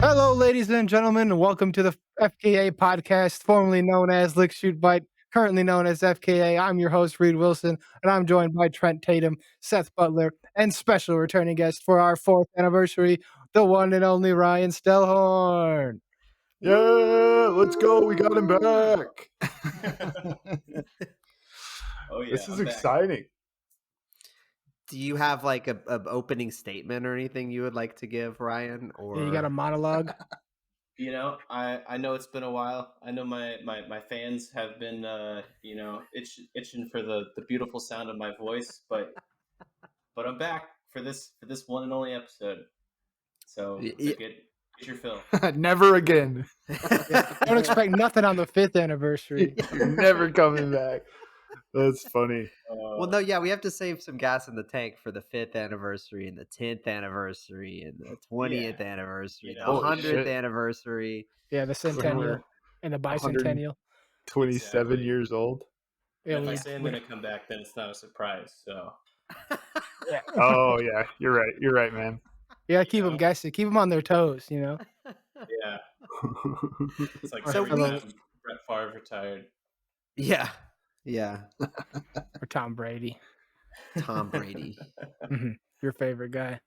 Hello, ladies and gentlemen, and welcome to the FKA podcast, formerly known as Lick Shoot Bite, currently known as FKA. I'm your host, Reed Wilson, and I'm joined by Trent Tatum, Seth Butler, and special returning guest for our 4th anniversary, the one and only Ryan Stellhorn. Yeah, let's go. We got him back. Oh yeah, This is I'm back. exciting. Do you have like a opening statement or anything you would like to give, Ryan? Or Yeah, you got a monologue? You know, I know it's been a while. I know my fans have been itching for the beautiful sound of my voice, but I'm back for this one and only episode. So get your fill. Never again. Don't expect nothing on the 5th anniversary. You're never coming back. That's funny. Well, no, yeah, we have to save some gas in the tank for the 5th anniversary and the 10th anniversary and the 20th anniversary, the 100th anniversary. Yeah, the centennial and the bicentennial. 27 years old. Yeah, if I say I'm going to come back, then it's not a surprise. So. Yeah. Oh yeah, you're right. You're right, man. Yeah, keep them guessing. Keep them on their toes, you know? Yeah. It's like So every time Brett Favre retired. Yeah. Yeah. Or Tom Brady. Tom Brady. Your favorite guy.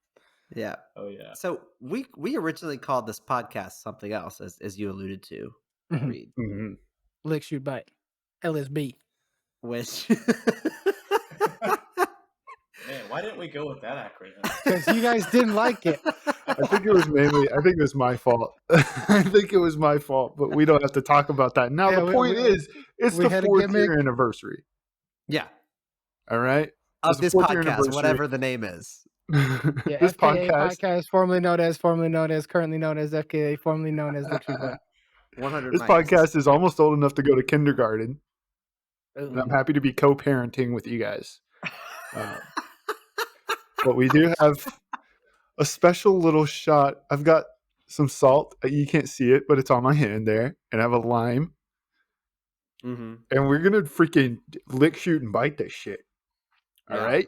Yeah. Oh yeah. So we originally called this podcast something else, as you alluded to, Reed. Lick, Shoot, Bite. LSB. Which Man, why didn't we go with that acronym? Because you guys didn't like it. I think it was my fault. I think it was my fault, but we don't have to talk about that. Now, the point is, it's the 4th year anniversary. Yeah. All right? Of this podcast, whatever the name is. Yeah, this FKA podcast, formerly known as, currently known as FKA, formerly known as Lick, Shoot, Bite. 100 This mics. podcast is almost old enough to go to kindergarten. Ooh. And I'm happy to be co-parenting with you guys. But we do have a special little shot. I've got some salt. You can't see it, but it's on my hand there. And I have a lime. Mm-hmm. And we're going to freaking lick, shoot, and bite this shit. All right?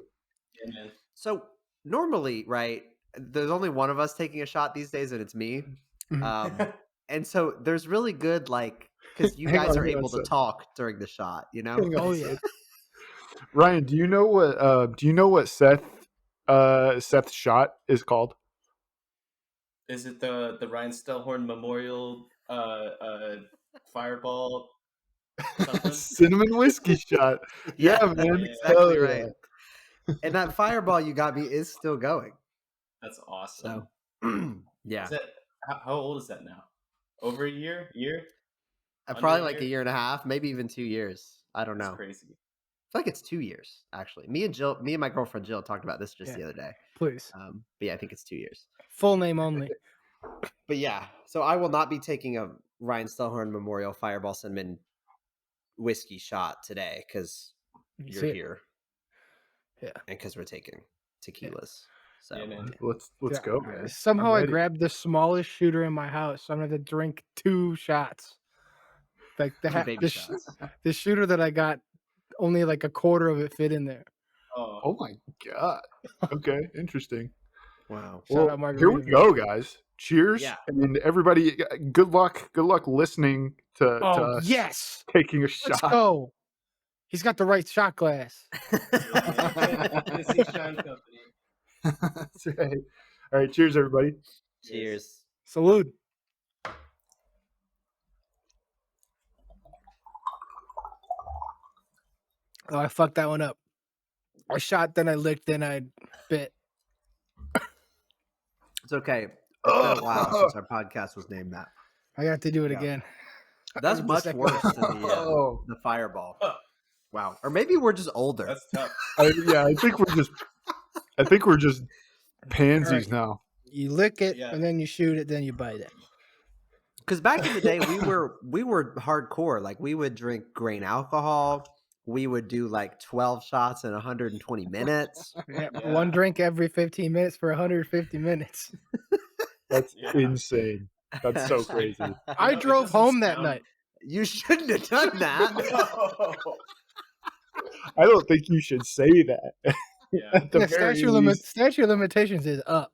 Yeah, man. So normally, right, there's only one of us taking a shot these days, and it's me. And so there's really good, like, because you guys are able to talk during the shot, you know? Oh, yeah. Ryan, do you know what Seth's shot is called? Is it the Ryan Stellhorn Memorial Fireball? Cinnamon whiskey shot. Yeah, man. Exactly right. And that fireball you got me is still going. That's awesome. So, yeah. How old is that now? Over a year? Probably like a year and a half, maybe even 2 years. I don't know. That's crazy. I feel like it's 2 years, actually. Me and my girlfriend Jill talked about this just the other day. Please. But yeah, I think it's 2 years. Full name only. But yeah, so I will not be taking a Ryan Stellhorn Memorial Fireball Cinnamon whiskey shot today because you're here. Yeah. And because we're taking tequilas. So yeah, man. Let's go, man. Somehow I grabbed the smallest shooter in my house, so I'm going to have to drink 2 shots. Like the shooter that I got, only like a quarter of it fit in there. Oh my God. Okay, interesting. Wow. Well, here we go, guys. Cheers. Yeah. And everybody, good luck listening to us taking a shot. Let's go. He's got the right shot glass. Tennessee Shine Company. That's right. All right, cheers, everybody. Cheers. Salute. Oh, I fucked that one up. I shot, then I licked, then I bit. It's okay. It's been a while since our podcast was named that. I got to do it again. That's much worse than the fireball. Wow. Or maybe we're just older. That's tough. I think we're just pansies now. You lick it, and then you shoot it, then you bite it. Because back in the day, we were hardcore. Like, we would drink grain alcohol. We would do like 12 shots in 120 minutes. Yeah. One drink every 15 minutes for 150 minutes. That's insane. That's so crazy. I drove home that night. You shouldn't have done that. No. I don't think you should say that. Yeah. Statute of limitations is up.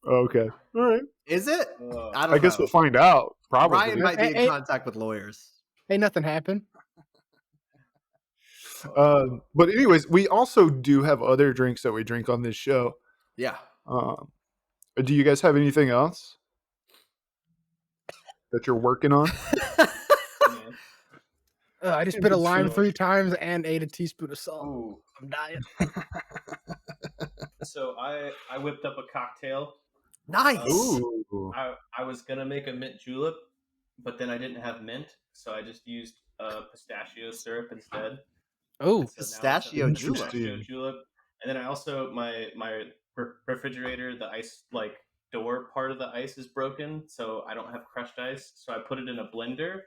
Okay. All right. Is it? I I don't guess know. we'll find out. Probably. Ryan might be in contact with lawyers. Ain't nothing happened. But anyways, we also do have other drinks that we drink on this show. Yeah. Do you guys have anything else that you're working on? I just bit a lime 3 times and ate a teaspoon of salt. Ooh. I'm dying. So I whipped up a cocktail. Nice. Ooh. I was gonna make a mint julep, but then I didn't have mint, so I just used pistachio syrup instead. Oh, so pistachio julep. And then I also my refrigerator, the ice door part of the ice is broken, so I don't have crushed ice. So I put it in a blender,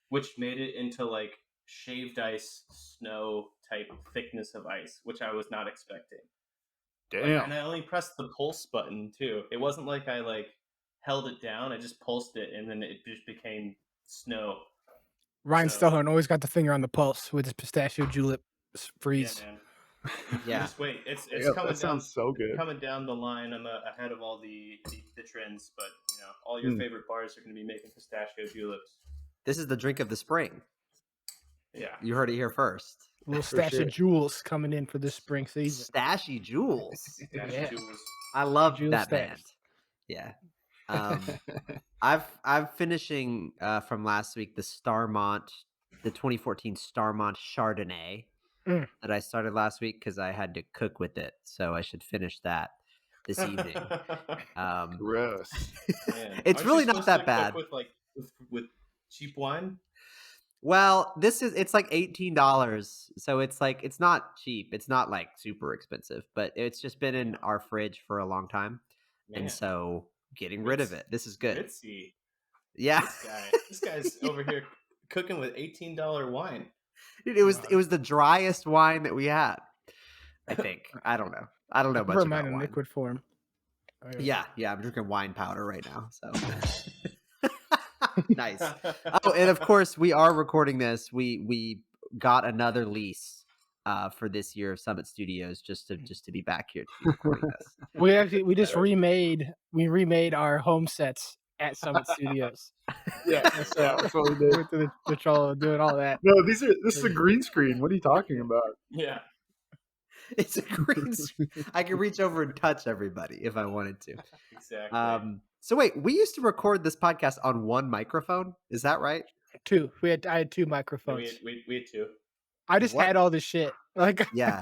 which made it into like shaved ice snow type thickness of ice, which I was not expecting. Damn. And I only pressed the pulse button too. It wasn't like I held it down. I just pulsed it, and then it just became snow. Ryan Stillhorn always got the finger on the pulse with his pistachio julep freeze. Yeah, man. Yeah. Just wait. It's Yeah, coming that sounds so good. Coming down the line. I'm ahead of all the trends, but all your favorite bars are going to be making pistachio juleps. This is the drink of the spring. Yeah, you heard it here first. Little stash of jewels coming in for this spring season. Stashy Jewels. Jewels. I love Jewel that stash. band. Yeah. I'm finishing from last week the 2014 Starmont Chardonnay that I started last week because I had to cook with it, so I should finish that this evening. Gross. It's really not that bad. With cheap wine. Well, it's like $18, so it's not cheap. It's not like super expensive, but it's just been in our fridge for a long time, and so getting rid of it. This is good. Ritzy. Yeah, this guy's over here cooking with $18 wine. Dude, it was the driest wine that we had. I think I don't know much about wine. In liquid form. Yeah, I'm drinking wine powder right now. So. Nice. Oh, and of course, we are recording this. We got another lease for this year of Summit Studios just to be back here to be recording this. We remade our home sets at Summit Studios. That's what we did. Went to the trouble of doing all that. No, this is a green screen. What are you talking about? Yeah. It's a green screen. I can reach over and touch everybody if I wanted to. Exactly. So wait, we used to record this podcast on one microphone. Is that right? 2. I had 2 microphones. We had 2. I just had all this shit. Yeah.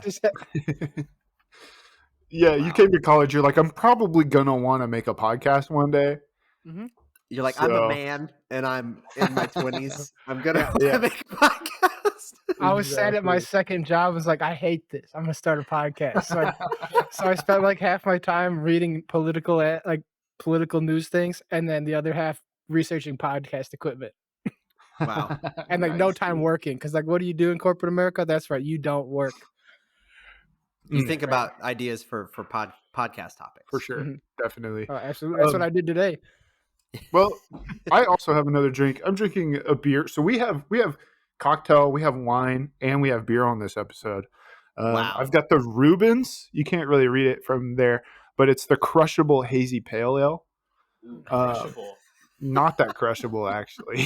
Yeah, you came to college. You're like, I'm probably gonna want to make a podcast one day. Mm-hmm. You're like, I'm a man and I'm in my 20s. I'm gonna make a podcast. I was sad at my second job. I was like, I hate this. I'm gonna start a podcast. So I spent like half my time reading political news things, and then the other half researching podcast equipment. Wow. And no time working, because what do you do in corporate America? That's right, you don't work. You think about ideas for podcast topics. For sure. Mm-hmm. Definitely. Oh, absolutely. That's what I did today. Well, I also have another drink. I'm drinking a beer. So we have cocktail, we have wine, and we have beer on this episode. Wow. I've got the Rubens. You can't really read it from there, but it's the crushable hazy pale ale. Crushable. Not that crushable, actually.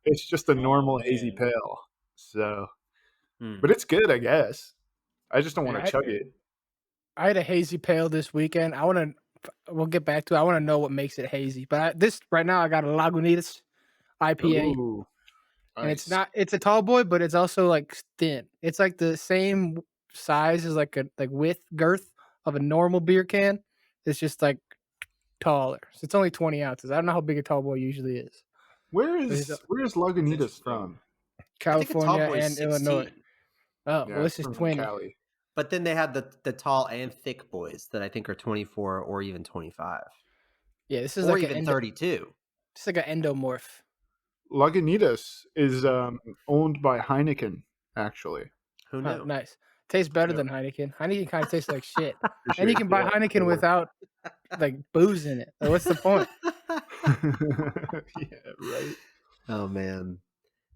It's just a normal hazy pale. So, but it's good, I guess. I just don't want to chug it. I had a hazy pale this weekend. We'll get back to it. I want to know what makes it hazy. But right now I got a Lagunitas IPA. Ooh, nice. And it's a tall boy, but it's also like thin. It's like the same size as like width, girth of a normal beer can. It's just like taller. So it's only 20 ounces. I don't know how big a tall boy usually is. Where is Lagunitas from? California and 16. Illinois. Oh, Yeah, well, this is 20. Cali. But then they had the tall and thick boys that I think are 24 or even 25. Yeah, this is or like even 32. It's like an endomorph. Lagunitas is owned by Heineken, actually. Who knew? Oh, nice. Tastes better than Heineken. Heineken kind of tastes like shit. For And you sure. can buy Heineken without booze in it. What's the point? Yeah, right. Oh man.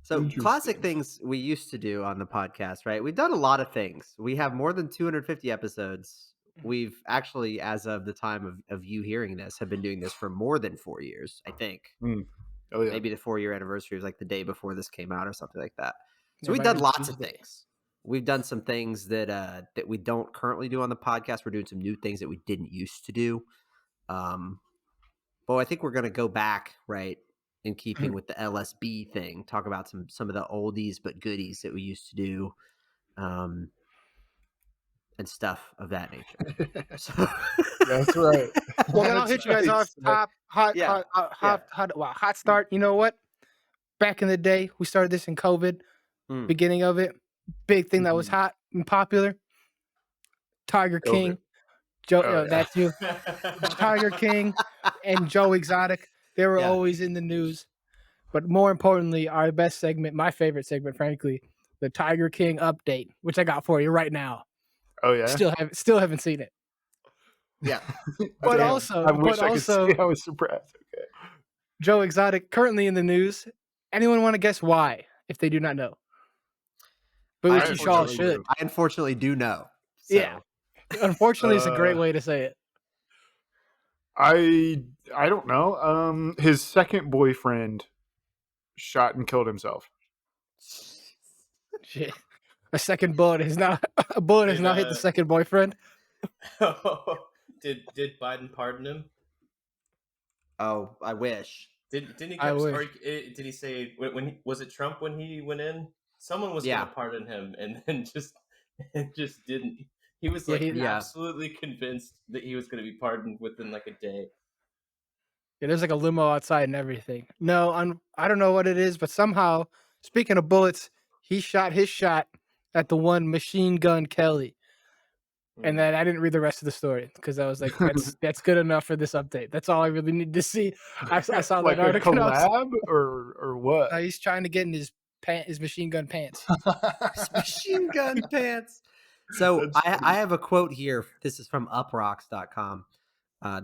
So classic things we used to do on the podcast, right? We've done a lot of things. We have more than 250 episodes. we've actually, as of the time of you hearing this, have been doing this for more than 4 years, I think. Oh, yeah. Maybe the 4-year anniversary was like the day before this came out or something like that. So Yeah, we've might done have been lots of Tuesday. things. We've done some things that that we don't currently do on the podcast. We're doing some new things that we didn't used to do. But I think we're going to go back, right, in keeping with the LSB thing, talk about some of the oldies but goodies that we used to do, and stuff of that nature. So That's right. Well, then I'll hit you guys off top hot start. You know what? Back in the day, we started this in COVID, beginning of it. Big thing that was hot and popular. Tiger King, Joe. That's you. Tiger King and Joe Exotic. They were always in the news. But more importantly, our best segment, my favorite segment, frankly, the Tiger King update, which I got for you right now. Oh yeah. Still haven't seen it. Yeah. But Damn. also, I wish I could see. I was surprised. Okay. Joe Exotic currently in the news. Anyone want to guess why? If they do not know, but which you all should. I unfortunately do know. So. Yeah. Unfortunately, it's a great way to say it. I don't know. His second boyfriend shot and killed himself. Shit. A second bullet is not hit the second boyfriend. Did Biden pardon him? Oh, I wish. Didn't he? Did he say when was it Trump when he went in? Someone was going to pardon him, and then just didn't. He was absolutely convinced that he was going to be pardoned within like a day. Yeah, there's like a limo outside and everything. No, I don't know what it is, but somehow, speaking of bullets, he shot his shot at the one Machine Gun Kelly. And then I didn't read the rest of the story because I was like, that's good enough for this update. That's all I really need to see. I saw like that article. A collab or what? He's trying to get in his machine gun pants. His machine gun pants. So I have a quote here. This is from uprocks.com.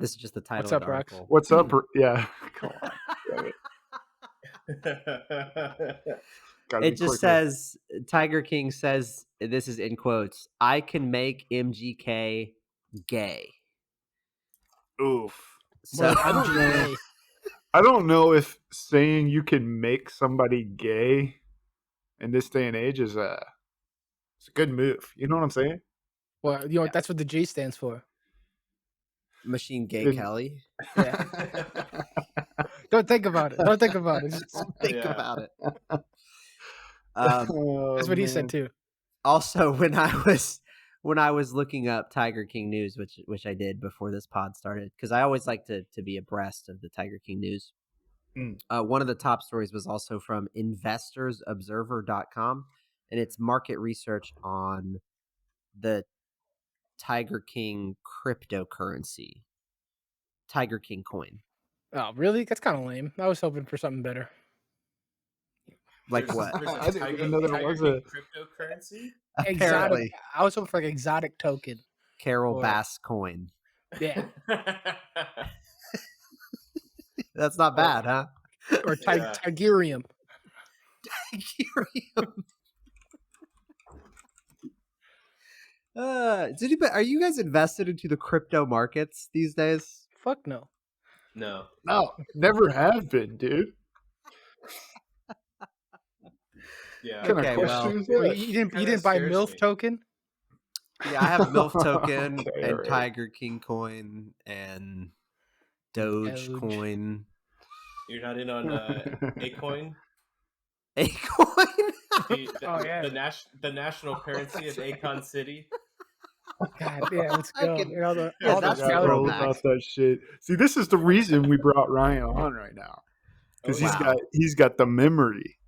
This is just the title of the article. What's up? Yeah. Come on. It just says, Tiger King says, this is in quotes, I can make MGK gay. Oof. So I don't know if saying you can make somebody gay in this day and age is it's a good move. You know what I'm saying? Well, that's what the G stands for. Machine Gay Kelly. Yeah. Don't think about it. Just think about it. That's what he said too. Also, when I was looking up Tiger King news, which I did before this pod started, because I always like to be abreast of the Tiger King news. One of the top stories was also from investorsobserver.com, and it's market research on the Tiger King cryptocurrency, Tiger King coin. Oh, really? That's kind of lame. I was hoping for something better. Like what? I didn't even know there was a cryptocurrency. Exotic. I was hoping for like exotic token. Carol Bass coin. Yeah. That's not bad, huh? Or Tigerium. Tigerium. Are you guys invested into the crypto markets these days? Fuck no. No, never have been, dude. Yeah. Okay, well, you didn't buy MILF token? Yeah, I have MILF token and right. Tiger King coin and Doge coin. You're not in on A-coin? A-coin? The national currency of Acon City. God, yeah, let's go. That's about that shit. See, this is the reason we brought Ryan on right now, because he's got the memory.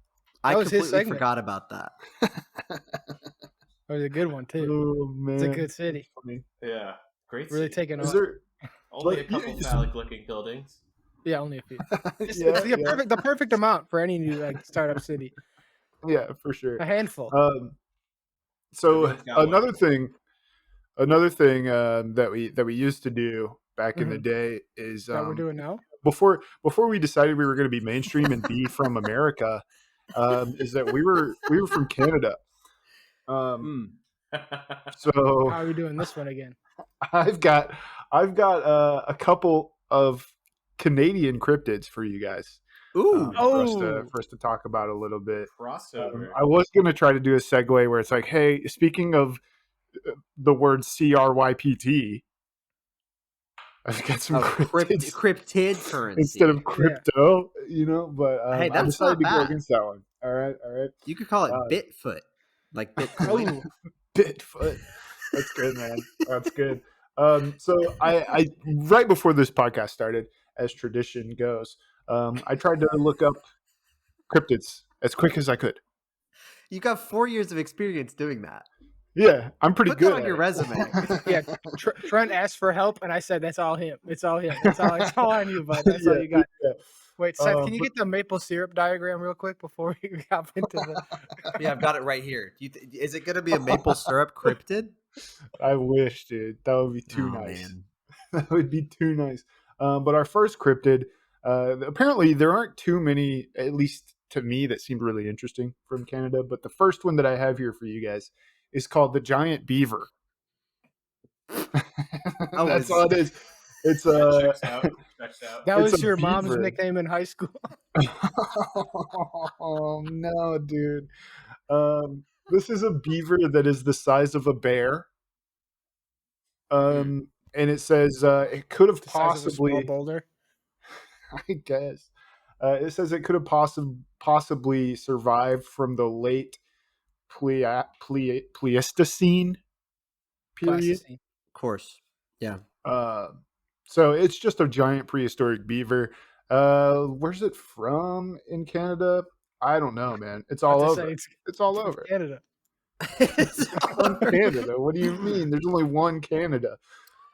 I completely forgot about that. That was a good one too. Oh man, it's a good city. Yeah, great. Really city. taking off. Only a couple phallic-looking buildings. Yeah, only a few. It's the perfect amount for any new startup city. Yeah, for sure. A handful. So another thing that we used to do back in the day is that we're doing now. Before we decided we were going to be mainstream and be from America, is that we were from Canada. So how are we doing this one again? I've got a couple of Canadian cryptids for you guys. Ooh. For us to talk about a little bit. Crossover. I was going to try to do a segue where it's like, hey, speaking of the word CRYPT, I've got some cryptids cryptid currency instead of crypto, but hey, I that's decided not to go bad. against that one. All right. You could call it Bitfoot, like Bitcoin. Bitfoot. That's good, man. That's good. So I right before this podcast started, as tradition goes, I tried to look up cryptids as quick as I could. You got 4 years of experience doing that. Yeah, I'm pretty Put good that on at your it. resume. Yeah, Trent asked for help, and I said, "That's all him. It's all him. That's all I knew, bud. That's all you got." Yeah. Wait, Seth, can you get the maple syrup diagram real quick before we hop into the? Yeah, I've got it right here. Is it going to be a maple syrup cryptid? I wish, dude. That would be too nice. Man. That would be too nice. But our first cryptid, apparently there aren't too many, at least to me, that seemed really interesting from Canada. But the first one that I have here for you guys is called the giant beaver. That's all it is. It's Checks out. That it's was a your mom's beaver. nickname in high school. Oh no, dude. This is a beaver that is the size of a bear. And it says it could have The size of a small possibly, boulder. I guess, it says it could have possibly survived from the late Pleistocene period. Plasticine. Of course. Yeah. So it's just a giant prehistoric beaver. Where's it from in Canada? I don't know, man. It's all over. It's all from over. Canada. It's from Canada. What do you mean? There's only one Canada.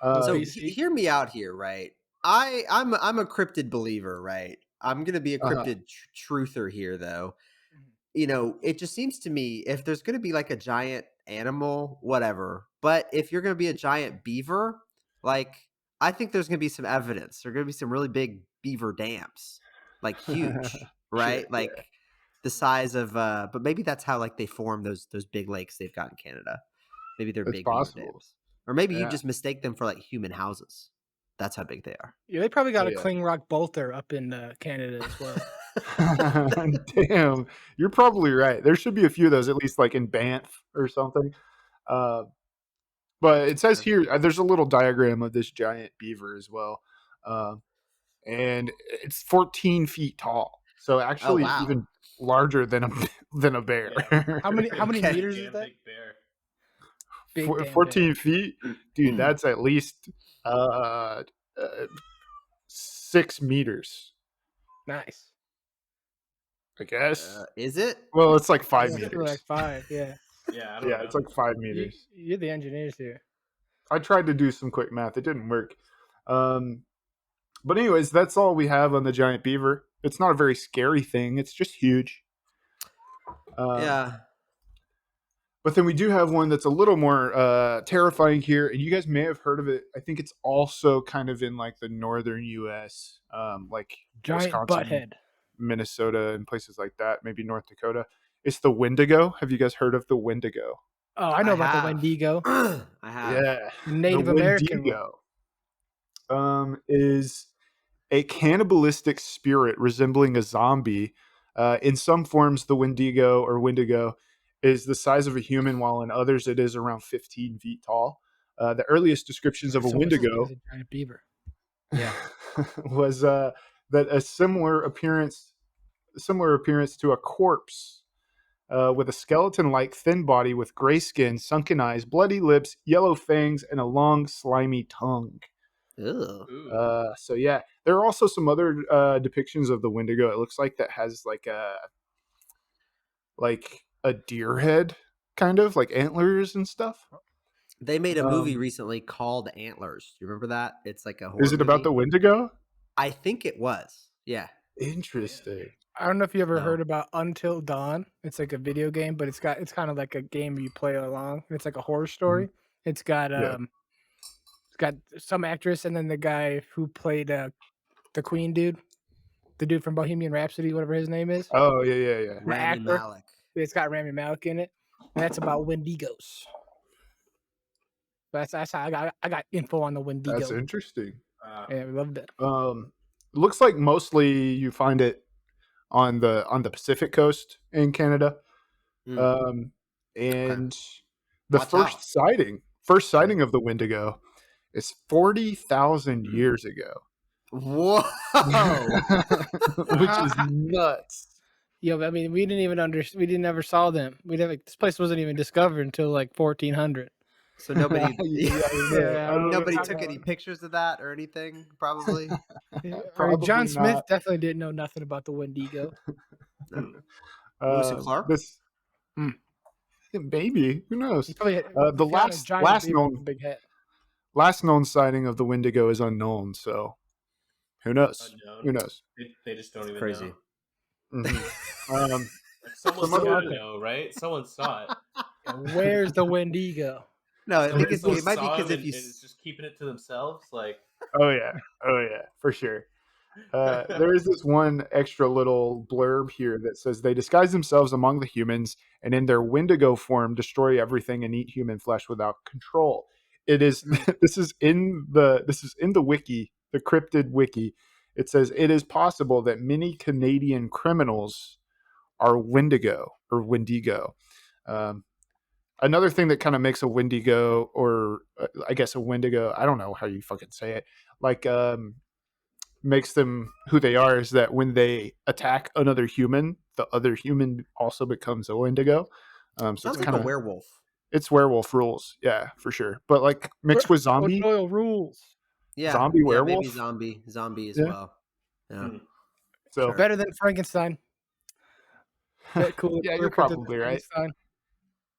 So BC. hear me out here, right? I'm a cryptid believer, right? I'm gonna be a cryptid truther here, though. It just seems to me if there's gonna be like a giant animal, whatever. But if you're gonna be a giant beaver, like I think there's gonna be some evidence. There's gonna be some really big beaver dams, like huge, right? Sure, like the size of but maybe that's how like they form those big lakes they've got in Canada. Maybe they're it's big beaver possible. dams. Or maybe you Yeah. just mistake them for like human houses. That's how big they are. Yeah, they probably got Oh, a yeah. cling rock bolter up in Canada as well. Damn, you're probably right. There should be a few of those, at least like in Banff or something. But it says here there's a little diagram of this giant beaver as well, and it's 14 feet tall. So actually, wow. even larger than a bear. Yeah. How many Okay. meters is Damn that? big bear. Big damn 14 bear. feet, dude. That's at least 6 meters, Nice. I guess. Is it? Well, it's like 5 It's meters. like 5, yeah. Yeah, I don't Yeah, know. it's like 5 meters. You're the engineers here. I tried to do some quick math. It didn't work. But anyways, that's all we have on the giant beaver. It's not a very scary thing. It's just huge. Yeah. But then we do have one that's a little more terrifying here, and you guys may have heard of it. I think it's also kind of in like the northern U.S., like Giant Wisconsin, butthead. Minnesota, and places like that. Maybe North Dakota. It's the Wendigo. Have you guys heard of the Wendigo? Oh, I know about the have. Wendigo. I have. Yeah, The Native the American one. Wendigo is a cannibalistic spirit resembling a zombie. In some forms, the Wendigo is the size of a human, while in others it is around 15 feet tall. The earliest descriptions of a So it's as big Wendigo as a giant beaver. Yeah. was that a similar appearance to a corpse, with a skeleton-like thin body with gray skin, sunken eyes, bloody lips, yellow fangs, and a long, slimy tongue. Ew. Ooh. So yeah, there are also some other depictions of the Wendigo. It looks like that has like a deer head, kind of like antlers and stuff. They made a movie recently called Antlers. Do you remember that? It's like a horror Is it about the movie. Wendigo? I think it was. Yeah. Interesting. I don't know if you ever No. heard about Until Dawn. It's like a video game, but it's kind of like a game you play along. It's like a horror story. It's got Yeah. it's got some actress and then the guy who played the Queen dude, the dude from Bohemian Rhapsody, whatever his name is. Oh yeah. The Rami actor. Malek. It's got Rami Malek in it. And that's about Wendigos. That's how I got info on the That's Wendigo. interesting. Yeah, we loved it. Looks like mostly you find it on the Pacific coast in Canada. Okay. And the Watch out. first sighting of the Wendigo is 40,000 years ago. Whoa. Which is nuts. Yeah, I mean, we didn't ever saw them. This place wasn't even discovered until like 1400. So nobody Yeah, nobody I took don't any know. pictures of that or anything, probably. John Probably Smith not. definitely didn't know nothing about the Wendigo. No. Lewis and Clark? Maybe, who knows? He probably The found a last giant beaver with a big head. last known sighting of the Wendigo is unknown. So who knows? Unknown. Who knows? They just don't even Crazy. know. Mhm. Like, someone's Some other- gotta know, right? Someone saw it. Where's the Wendigo? No, I think Someone it might be saw because him if you and is just keeping it to themselves. Like, Oh yeah, for sure. There is this one extra little blurb here that says they disguise themselves among the humans and in their Wendigo form destroy everything and eat human flesh without control. It is this is in the wiki, the cryptid wiki. It says it is possible that many Canadian criminals are Wendigo. Um, Another thing that kind of makes a Wendigo, or I guess a Wendigo, I don't know how you fucking say it, like makes them who they are is that when they attack another human, the other human also becomes a Wendigo. So sounds it's like kind a of werewolf. it's werewolf rules, yeah, for sure. But like mixed with zombie, Royal rules. Yeah. zombie Yeah, werewolf, maybe zombie as yeah. well. Yeah. So Sure. Better than Frankenstein. Bit cooler, yeah, cooler you're cryptid than probably right. Frankenstein.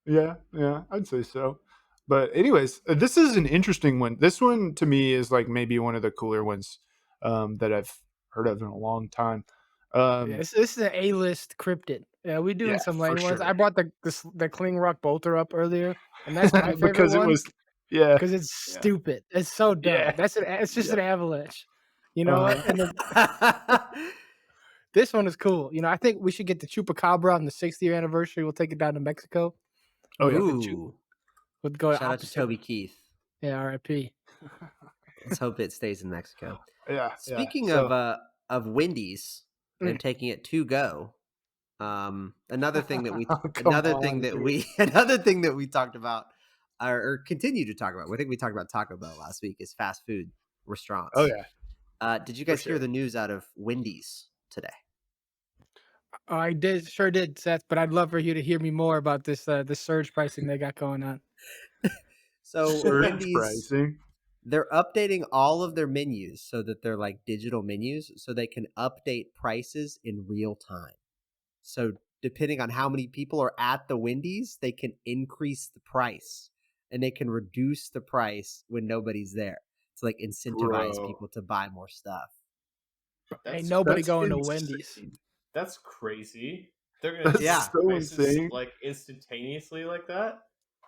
Yeah, I'd say so. But anyways, this is an interesting one. This one to me is like maybe one of the cooler ones that I've heard of in a long time. Yeah, this is an A-list cryptid. Yeah, we're doing Yeah, some for lame ones. sure. I brought the Kling Rock Bolter up earlier, and that's my favorite because it one was yeah, because it's yeah, stupid. It's so dumb. yeah, It's just yeah. an avalanche. You know what? And then Oh, this one is cool. You know, I think we should get the Chupacabra on the 6th year anniversary. We'll take it down to Mexico. Oh yeah. Ooh. We'll go Shout out to opposite. Toby Keith. Yeah, R.I.P. Let's hope it stays in Mexico. Yeah. Speaking So, of Wendy's and taking it to go, another thing that we come on, dude. another thing that we talked about or continue to talk about. I think we talked about Taco Bell last week is fast food restaurants. Oh yeah. Did you guys sure. hear the news out of Wendy's today? I sure did, Seth. But I'd love for you to hear me more about this the surge pricing they got going on. So Surge Wendy's, pricing. they're updating all of their menus so that they're like digital menus so they can update prices in real time. So depending on how many people are at the Wendy's, they can increase the price and they can reduce the price when nobody's there to like incentivize Bro. people to buy more stuff. Ain't nobody That's going to insane. Wendy's. That's crazy. They're gonna That's Yeah. change so prices insane. like instantaneously like that.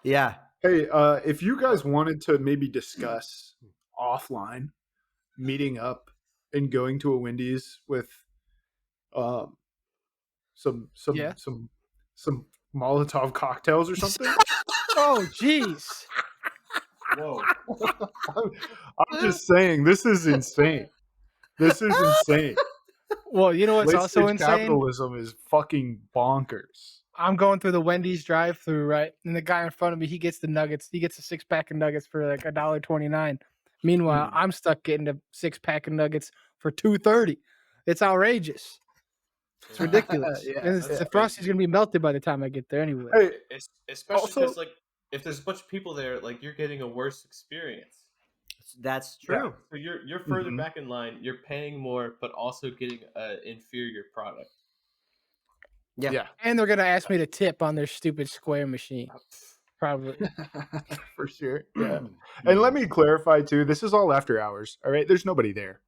Yeah. Hey, if you guys wanted to maybe discuss offline meeting up and going to a Wendy's with um some Yeah. Molotov cocktails or something, Oh, jeez. Whoa. I'm just saying this is insane. This is insane. Well, you know what's Late also stage insane? capitalism is fucking bonkers. I'm going through the Wendy's drive-through, right? And the guy in front of me, he gets the nuggets. He gets a 6-pack of nuggets for like $1.29. Meanwhile, I'm stuck getting a 6-pack of nuggets for $2.30. It's outrageous. It's ridiculous. Yeah, And that's the Frosty's crazy. gonna be melted by the time I get there anyway. Hey, Especially Also- because like if there's a bunch of people there, like you're getting a worse experience. That's Yeah. true. So you're further Mhm. back in line. You're paying more, but also getting an inferior product. Yeah. And they're gonna ask me to tip on their stupid square machine. Probably. for sure. Yeah. And let me clarify too, this is all after hours. All right. There's nobody there.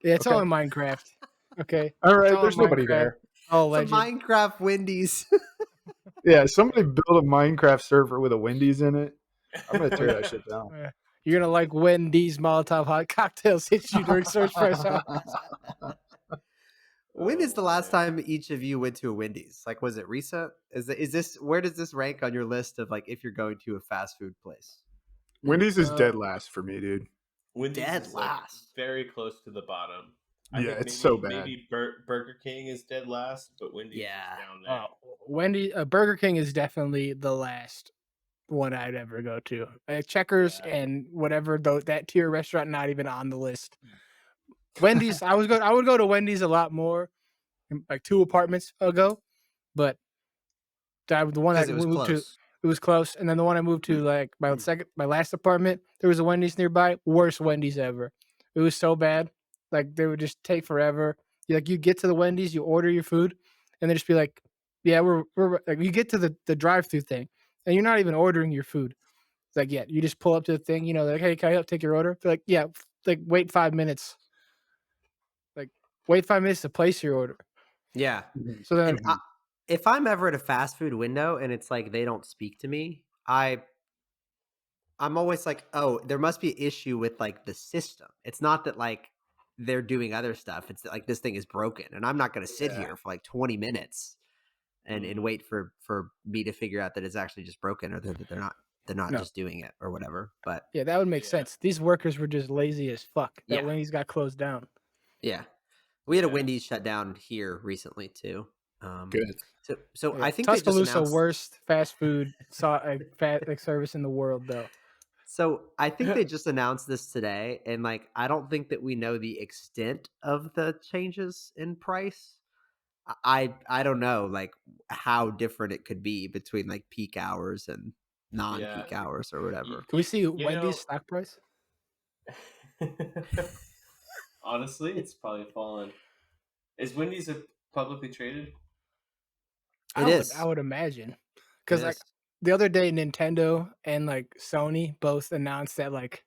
Yeah, it's all Okay. in Minecraft. Okay. All It's right. all in There's nobody Minecraft. there. Oh, Some legend. Minecraft Wendy's. Yeah. Somebody build a Minecraft server with a Wendy's in it. I'm going to tear that shit down. You're gonna like when these Molotov hot cocktails hit you during search price hours. When is the last time each of you went to a Wendy's? Like, was it recent? Is this where does this rank on your list of like if you're going to a fast food place? Wendy's is dead last for me, dude. Wendy's Dead is like last. very close to the bottom. I Yeah, think it's so bad. maybe Burger King is dead last, but Wendy's Yeah. is down there. Burger King is definitely the last one I'd ever go to. Checkers Yeah. and whatever that tier restaurant, not even on the list. Wendy's, I would go to Wendy's a lot more, like 2 apartments ago, but the one I Because it was moved to, close. it was close, and then the one I moved to, like my last apartment, there was a Wendy's nearby. Worst Wendy's ever. It was so bad. Like they would just take forever. You get to the Wendy's, you order your food, and they just be like, "Yeah, we're like." You get to the drive-through thing, and you're not even ordering your food. It's like, yeah, you just pull up to the thing. Like, hey, can I help take your order? They're like, yeah, like wait 5 minutes. Like wait 5 minutes to place your order. Yeah. So then, And if I'm ever at a fast food window and it's like they don't speak to me, I'm always like, oh, there must be an issue with like the system. It's not that like they're doing other stuff. It's that, like this thing is broken, and I'm not going to sit here for like 20 minutes and wait for me to figure out that it's actually just broken, or that they're not just doing it or whatever. But yeah, that would make sense. These workers were just lazy as fuck. That Yeah. Wendy's got closed down. yeah, we had a Wendy's shut down here recently too. Good. So Yeah, I think they just Tuscaloosa, announced. worst fast food service in the world, though. So I think they just announced this today, and like I don't think that we know the extent of the changes in price. I don't know like how different it could be between like peak hours and non-peak hours or whatever. Can we see Wendy's stock price? Honestly, it's probably fallen. Is Wendy's a publicly traded? I would imagine, because like the other day, Nintendo and like Sony both announced that like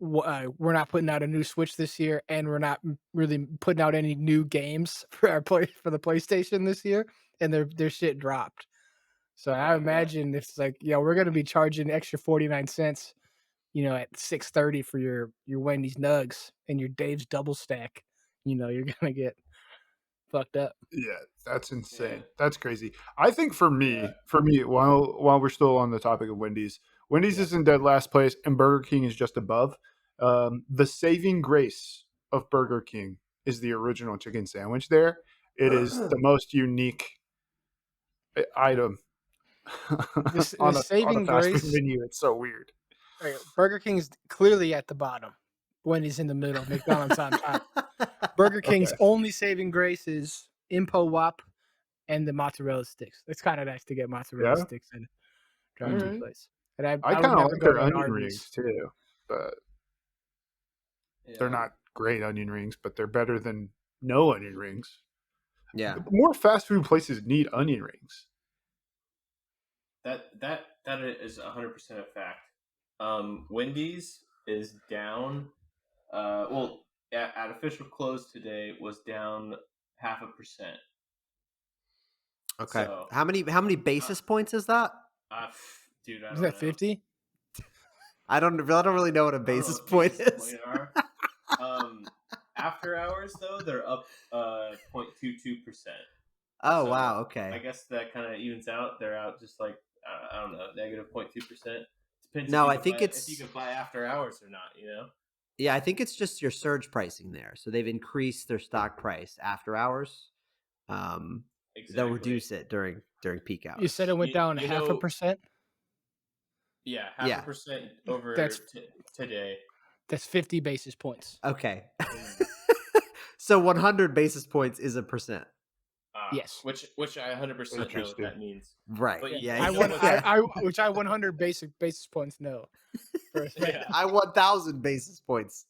we're not putting out a new Switch this year, and we're not really putting out any new games for the PlayStation this year, and their shit dropped. So I imagine it's like, yeah, we're gonna be charging extra 49 cents, at 6:30 for your Wendy's nugs and your Dave's double stack. You're gonna get fucked up. Yeah, that's insane. That's crazy. I think for me, while we're still on the topic of Wendy's is in dead last place, and Burger King is just above. The saving grace of Burger King is the original chicken sandwich. There, it is the most unique item on a saving fast food grace. menu. It's so weird. Right, Burger King's clearly at the bottom. Wendy's in the middle. McDonald's on top. Burger King's only saving grace is Impo Wop and the mozzarella sticks. It's kind of nice to get mozzarella sticks in drive-thru place. And I kind of like their onion rings too, but they're not great onion rings, but they're better than no onion rings. Yeah, more fast food places need onion rings. That is 100% a fact. Wendy's is down. At official close today was down 0.5%. Okay. So, how many basis points is that? Dude, I don't Is know. that 50? I don't really know what a basis point is. After hours though, they're up 0.22%. Oh So, wow, okay. I guess that kind of evens out. They're out just like I don't know, negative 0.2%. Depends. No, if you can buy after hours or not. Yeah, I think it's just your surge pricing there. So they've increased their stock price after hours. Exactly. They'll reduce it during peak hours. You said it went down 0.5%? Yeah, 0.5% over today. That's 50 basis points. Okay. So 100 basis points is a percent. Yes. Which I 100% know what that means. Right. But yeah. I 100 basis points know. I 1,000 basis points.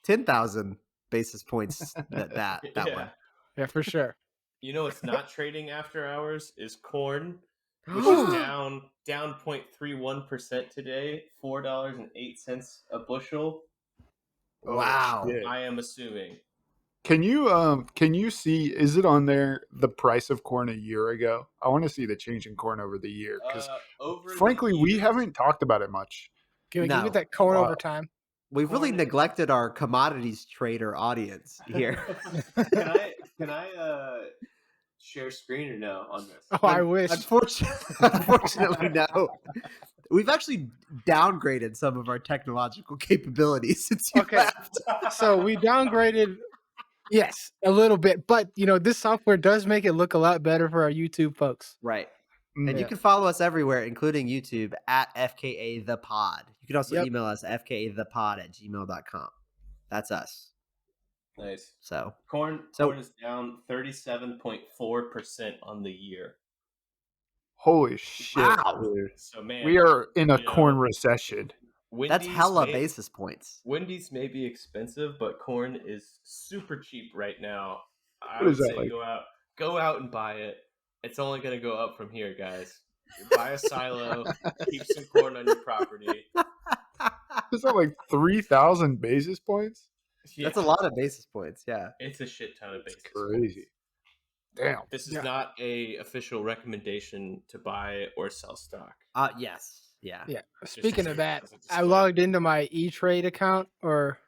10,000 basis points that one. Yeah, for sure. It's not trading after hours is corn, which is down 0.31% today, $4.08 a bushel. Wow. I am assuming. Can you see, is it on there, the price of corn a year ago? I want to see the change in corn over the year, because frankly, we haven't talked about it much. Can we get that corn over time? We've really neglected our commodities trader audience here. Can I share screen or no on this? Oh, I wish. Unfortunately, no. We've actually downgraded some of our technological capabilities since you Okay. left. So we downgraded, yes, a little bit, but this software does make it look a lot better for our YouTube folks. Right. And you Yeah. can follow us everywhere, including YouTube at FKA the Pod. You can also Yep. email us fkathepod@gmail.com. That's us. Nice. So Corn is down 37.4% on the year. Holy shit! Wow. Dude. So man, We are in a corn recession. That's hella basis points. Wendy's may be expensive, but corn is super cheap right now. I What would is that say like? go out and buy it. It's only going to go up from here, guys. Buy a silo, keep some corn on your property. Is that like 3,000 basis points? Yeah, That's a lot of basis points. Yeah. it's a shit ton of basis Crazy. points. Damn. This is not a official recommendation to buy or sell stock. Yes. Yeah. Yeah. Speaking of that, as a I disclaimer. logged into my E-Trade account, or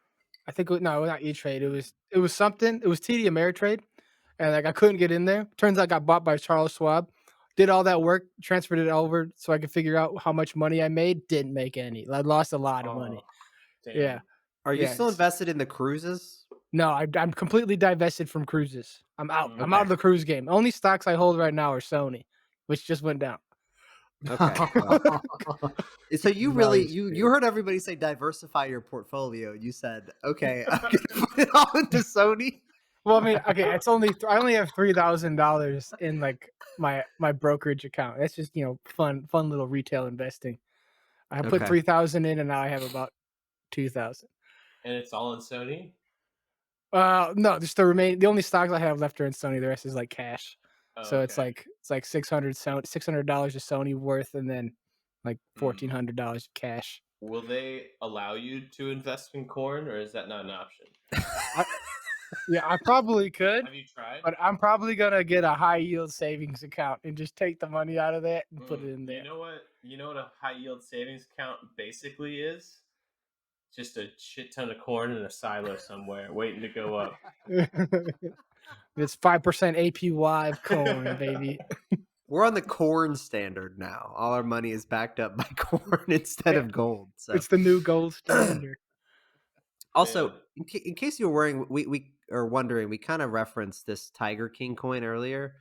I think no, not E-Trade. It was something. It was TD Ameritrade, and like I couldn't get in there. Turns out I got bought by Charles Schwab. Did all that work, transferred it over so I could figure out how much money I made. Didn't make any. I lost a lot of money. Damn. Yeah. Are you Yeah, still it's- invested in the cruises? No, I'm completely divested from cruises. I'm out. I'm out Okay. of the cruise game. Only stocks I hold right now are Sony, which just went down. Okay. Well, so you really Nice, you dude. heard everybody say diversify your portfolio. You said, okay, I'm gonna put it all into Sony. Well, I mean, okay, it's only I only have $3,000 in like my brokerage account. That's just fun little retail investing. I put Okay. 3,000 in, and now I have about 2,000. And it's all in Sony? No, just the only stocks I have left are in Sony. The rest is like cash. Oh, So it's okay. like $600 of Sony worth, and then like $1,400 of cash. Will they allow you to invest in corn, or is that not an option? Yeah, I probably could, Have you tried? but I'm probably gonna get a high yield savings account and just take the money out of that and put it in there. You know what a high yield savings account basically is? Just a shit ton of corn in a silo somewhere waiting to go up. It's 5% APY of corn, baby. We're on the corn standard now. All our money is backed up by corn instead of gold. So It's the new gold standard. also, Man. in case you were wondering, we kind of referenced this Tiger King coin earlier,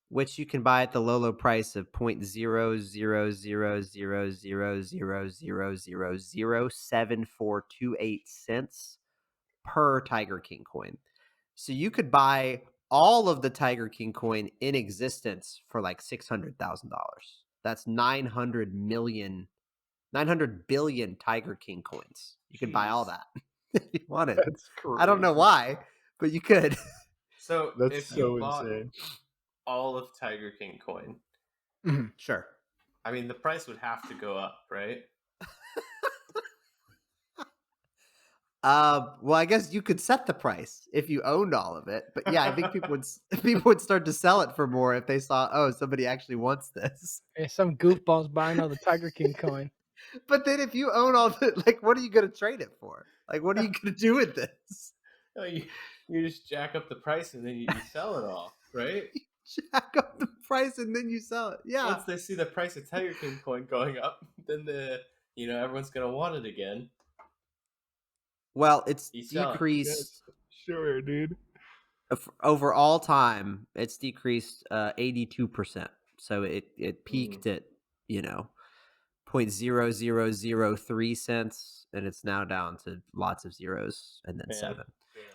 which you can buy at the low price of 0.000000007428 per Tiger King coin. So you could buy all of the Tiger King coin in existence for like $600,000. That's 900 billion Tiger King coins. You could buy all that if you wanted. That's crazy. I don't know why, but you could. So That's if so you bought insane. all of Tiger King coin, Sure. I mean the price would have to go up, right? Well, I guess you could set the price if you owned all of it, but yeah, I think people would start to sell it for more if they saw, somebody actually wants this. Yeah, some goofballs buying all the Tiger King coin. But then if you own all the, like, what are you going to trade it for? Like, what are you going to do with this? No, you just jack up the price and then you sell it all, right? Jack up the price and then you sell it. Yeah. Once they see the price of Tiger King coin going up, then everyone's gonna want it again. Well, it's You sell it. decreased Sure, dude. over all time. It's decreased 82%. So it peaked at 0.0003 cents, and it's now down to lots of zeros and then Man. 7.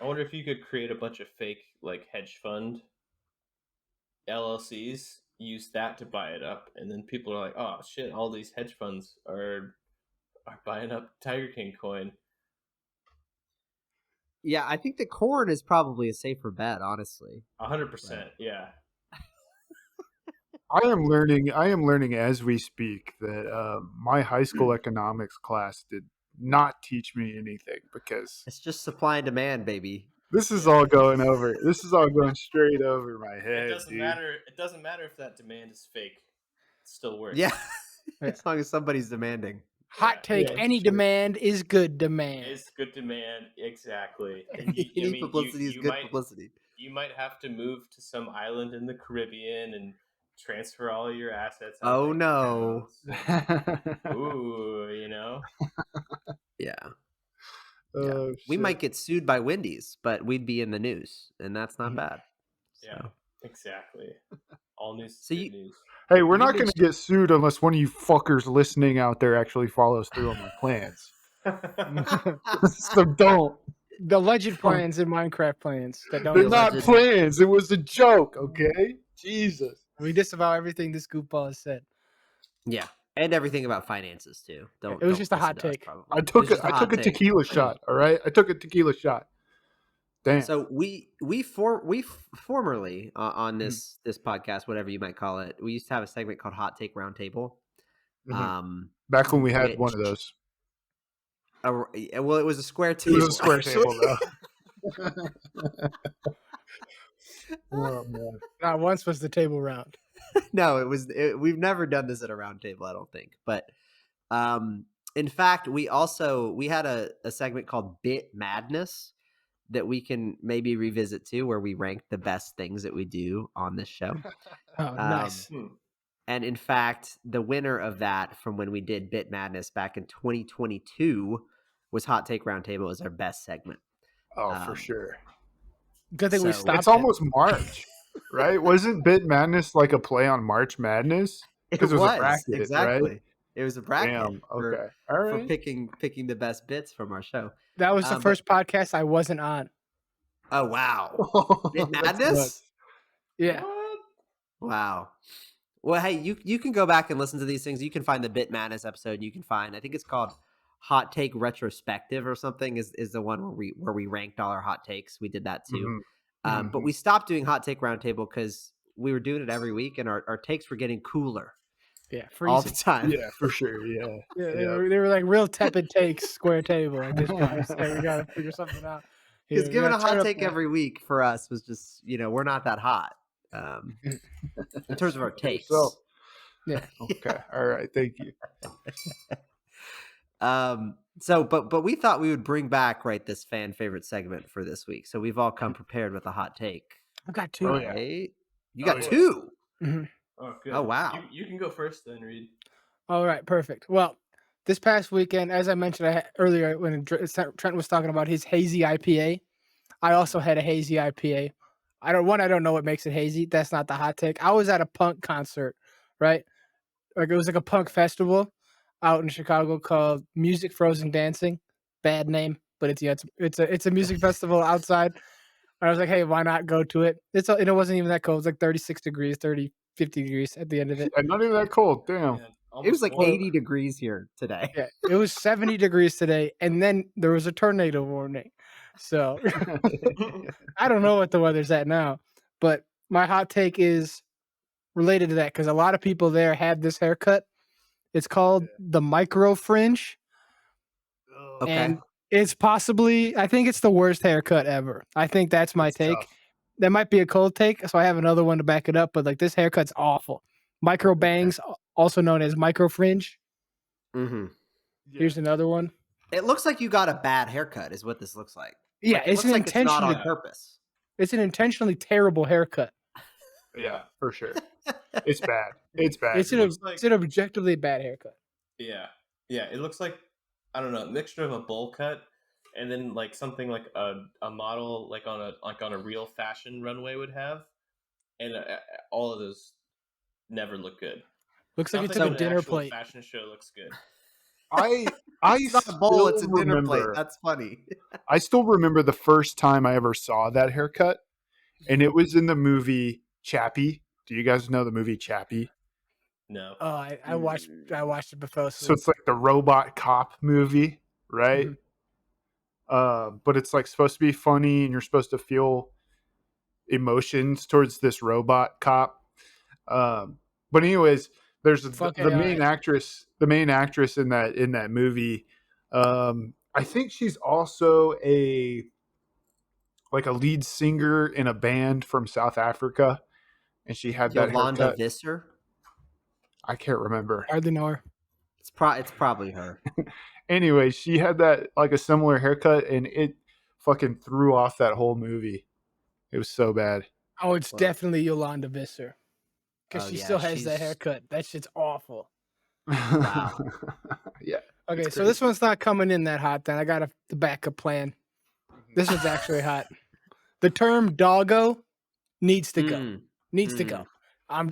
I wonder if you could create a bunch of fake like hedge fund LLCs, use that to buy it up, and then people are like, "Oh shit! All these hedge funds are buying up Tiger King coin." Yeah, I think that corn is probably a safer bet, honestly. 100%, yeah. I am learning as we speak that my high school economics class did not teach me anything, because It's just supply and demand, baby. this is all going over. This is all going straight over my head. It doesn't dude. matter. It doesn't matter if that demand is fake. It still works. Yeah, as long as somebody's demanding. Hot take: Yeah, any sure. demand is good demand. It's good demand, exactly. And Any publicity is good publicity. You might have to move to some island in the Caribbean and transfer all your assets. Oh no! Ooh, Yeah. Oh, We shit. might get sued by Wendy's, but we'd be in the news, and that's not bad. Yeah, So. exactly. All news is So good news. Hey, we're You've not been going to get sued unless one of you fuckers listening out there actually follows through on my plans. So don't. The alleged plans in Minecraft plans that don't They're exist. not plans. It was a joke, okay? Jesus. We disavow everything this goofball has said. Yeah, and everything about finances too. It was Don't just a listen hot to us, take. probably. I It took was just a hot take. tequila shot, all right? I took a tequila shot. Damn. So we formerly on this podcast, whatever you might call it, we used to have a segment called Hot Take Roundtable. Back when we had which- one of those. well, it was a square It table. was a square actually. table, though. Oh, man. Not once was the table round. No, we've never done this at a round table, I don't think. But in fact, we had a segment called Bit Madness that we can maybe revisit too, where we rank the best things that we do on this show. Oh, nice. And in fact, the winner of that from when we did Bit Madness back in 2022 was Hot Take Roundtable as our best segment. Oh, for sure. Good thing we so- stopped. It's almost March, right? Wasn't Bit Madness like a play on March Madness? Because it was a bracket, exactly. right? It was a bracket Damn. for, Okay. All right. for picking the best bits from our show. That was the but- first podcast I wasn't on. Oh wow, Bit That's Madness. nuts. Yeah. Wow. Well, hey, you can go back and listen to these things. You can find the Bit Madness episode. You can find, I think it's called Hot Take Retrospective or something. Is the one where we ranked all our hot takes. We did that too. But we stopped doing Hot Take Roundtable because we were doing it every week, and our takes were getting cooler. Yeah. All the Freezing. time. Yeah, for sure. Yeah. Yeah, they were like real tepid takes, square table at this point. So we got to figure something out. Because Here, we giving a gotta turn hot up take the- every week for us was just, we're not that hot in terms of our takes. So, Yeah. okay. All right. Thank you. But we thought we would bring back this fan favorite segment for this week. So we've all come prepared with a hot take. I've got two. Oh, yeah. Right? You Oh, got yeah. two. Oh, good. Oh, wow. You can go first then, Reed. All right, perfect. Well, this past weekend, as I mentioned earlier when Trent was talking about his hazy IPA, I also had a hazy IPA. I don't know what makes it hazy. That's not the hot take. I was at a punk concert, right? Like it was like a punk festival out in Chicago called Music Frozen Dancing. Bad name, but it's a music festival outside. I was like, hey, why not go to it? And it wasn't even that cold. It was like 36 degrees, 50 degrees at the end of it. And not even that cold. Damn. Yeah, It was like almost 80 degrees here today. Yeah, it was 70 degrees today, and then there was a tornado warning. So I don't know what the weather's at now, but my hot take is related to that because a lot of people there had this haircut. It's called the micro fringe, Okay. and it's I think it's the worst haircut ever. I think that's my It's take. tough. That might be a cold take, so I have another one to back it up. But like this haircut's awful. Micro bangs, also known as micro fringe. Mm-hmm. Yeah. Here's another one. It looks like you got a bad haircut, is what this looks like. Yeah, Like, it's looks an like it's not intentionally on purpose. It's an intentionally terrible haircut. Yeah, for sure. It's bad. It's bad. It's an objectively bad haircut. Yeah. It looks like, I don't know, a mixture of a bowl cut and then like something like a model like on a real fashion runway would have, and all of those never look good. Looks like it Nothing took on a an dinner actual plate. fashion show looks good. I It's not a bowl, it's a still dinner plate. remember- That's funny. I still remember the first time I ever saw that haircut, and it was in the movie Chappie. Do you guys know the movie Chappie? No. Oh, I watched it before. So it's like the robot cop movie, right? Mhm. But it's like supposed to be funny, and you're supposed to feel emotions towards this robot cop. But anyways, there's Fuck the AI. main actress. The main actress in that movie. I think she's also a lead singer in a band from South Africa, and she had that Yolanda haircut. Visser. I can't remember. Hardly know her. It's probably her. Anyway, she had that like a similar haircut, and it fucking threw off that whole movie. It was so bad. Oh, it's Wow. definitely Yolanda Visser. because Oh she yeah, still has that she's haircut. That shit's awful. wow. Yeah. Okay, it's so this crazy. one's not coming in that hot. Then I got the backup plan. This one's actually hot. The term "doggo" needs to go. Mm, Needs to go.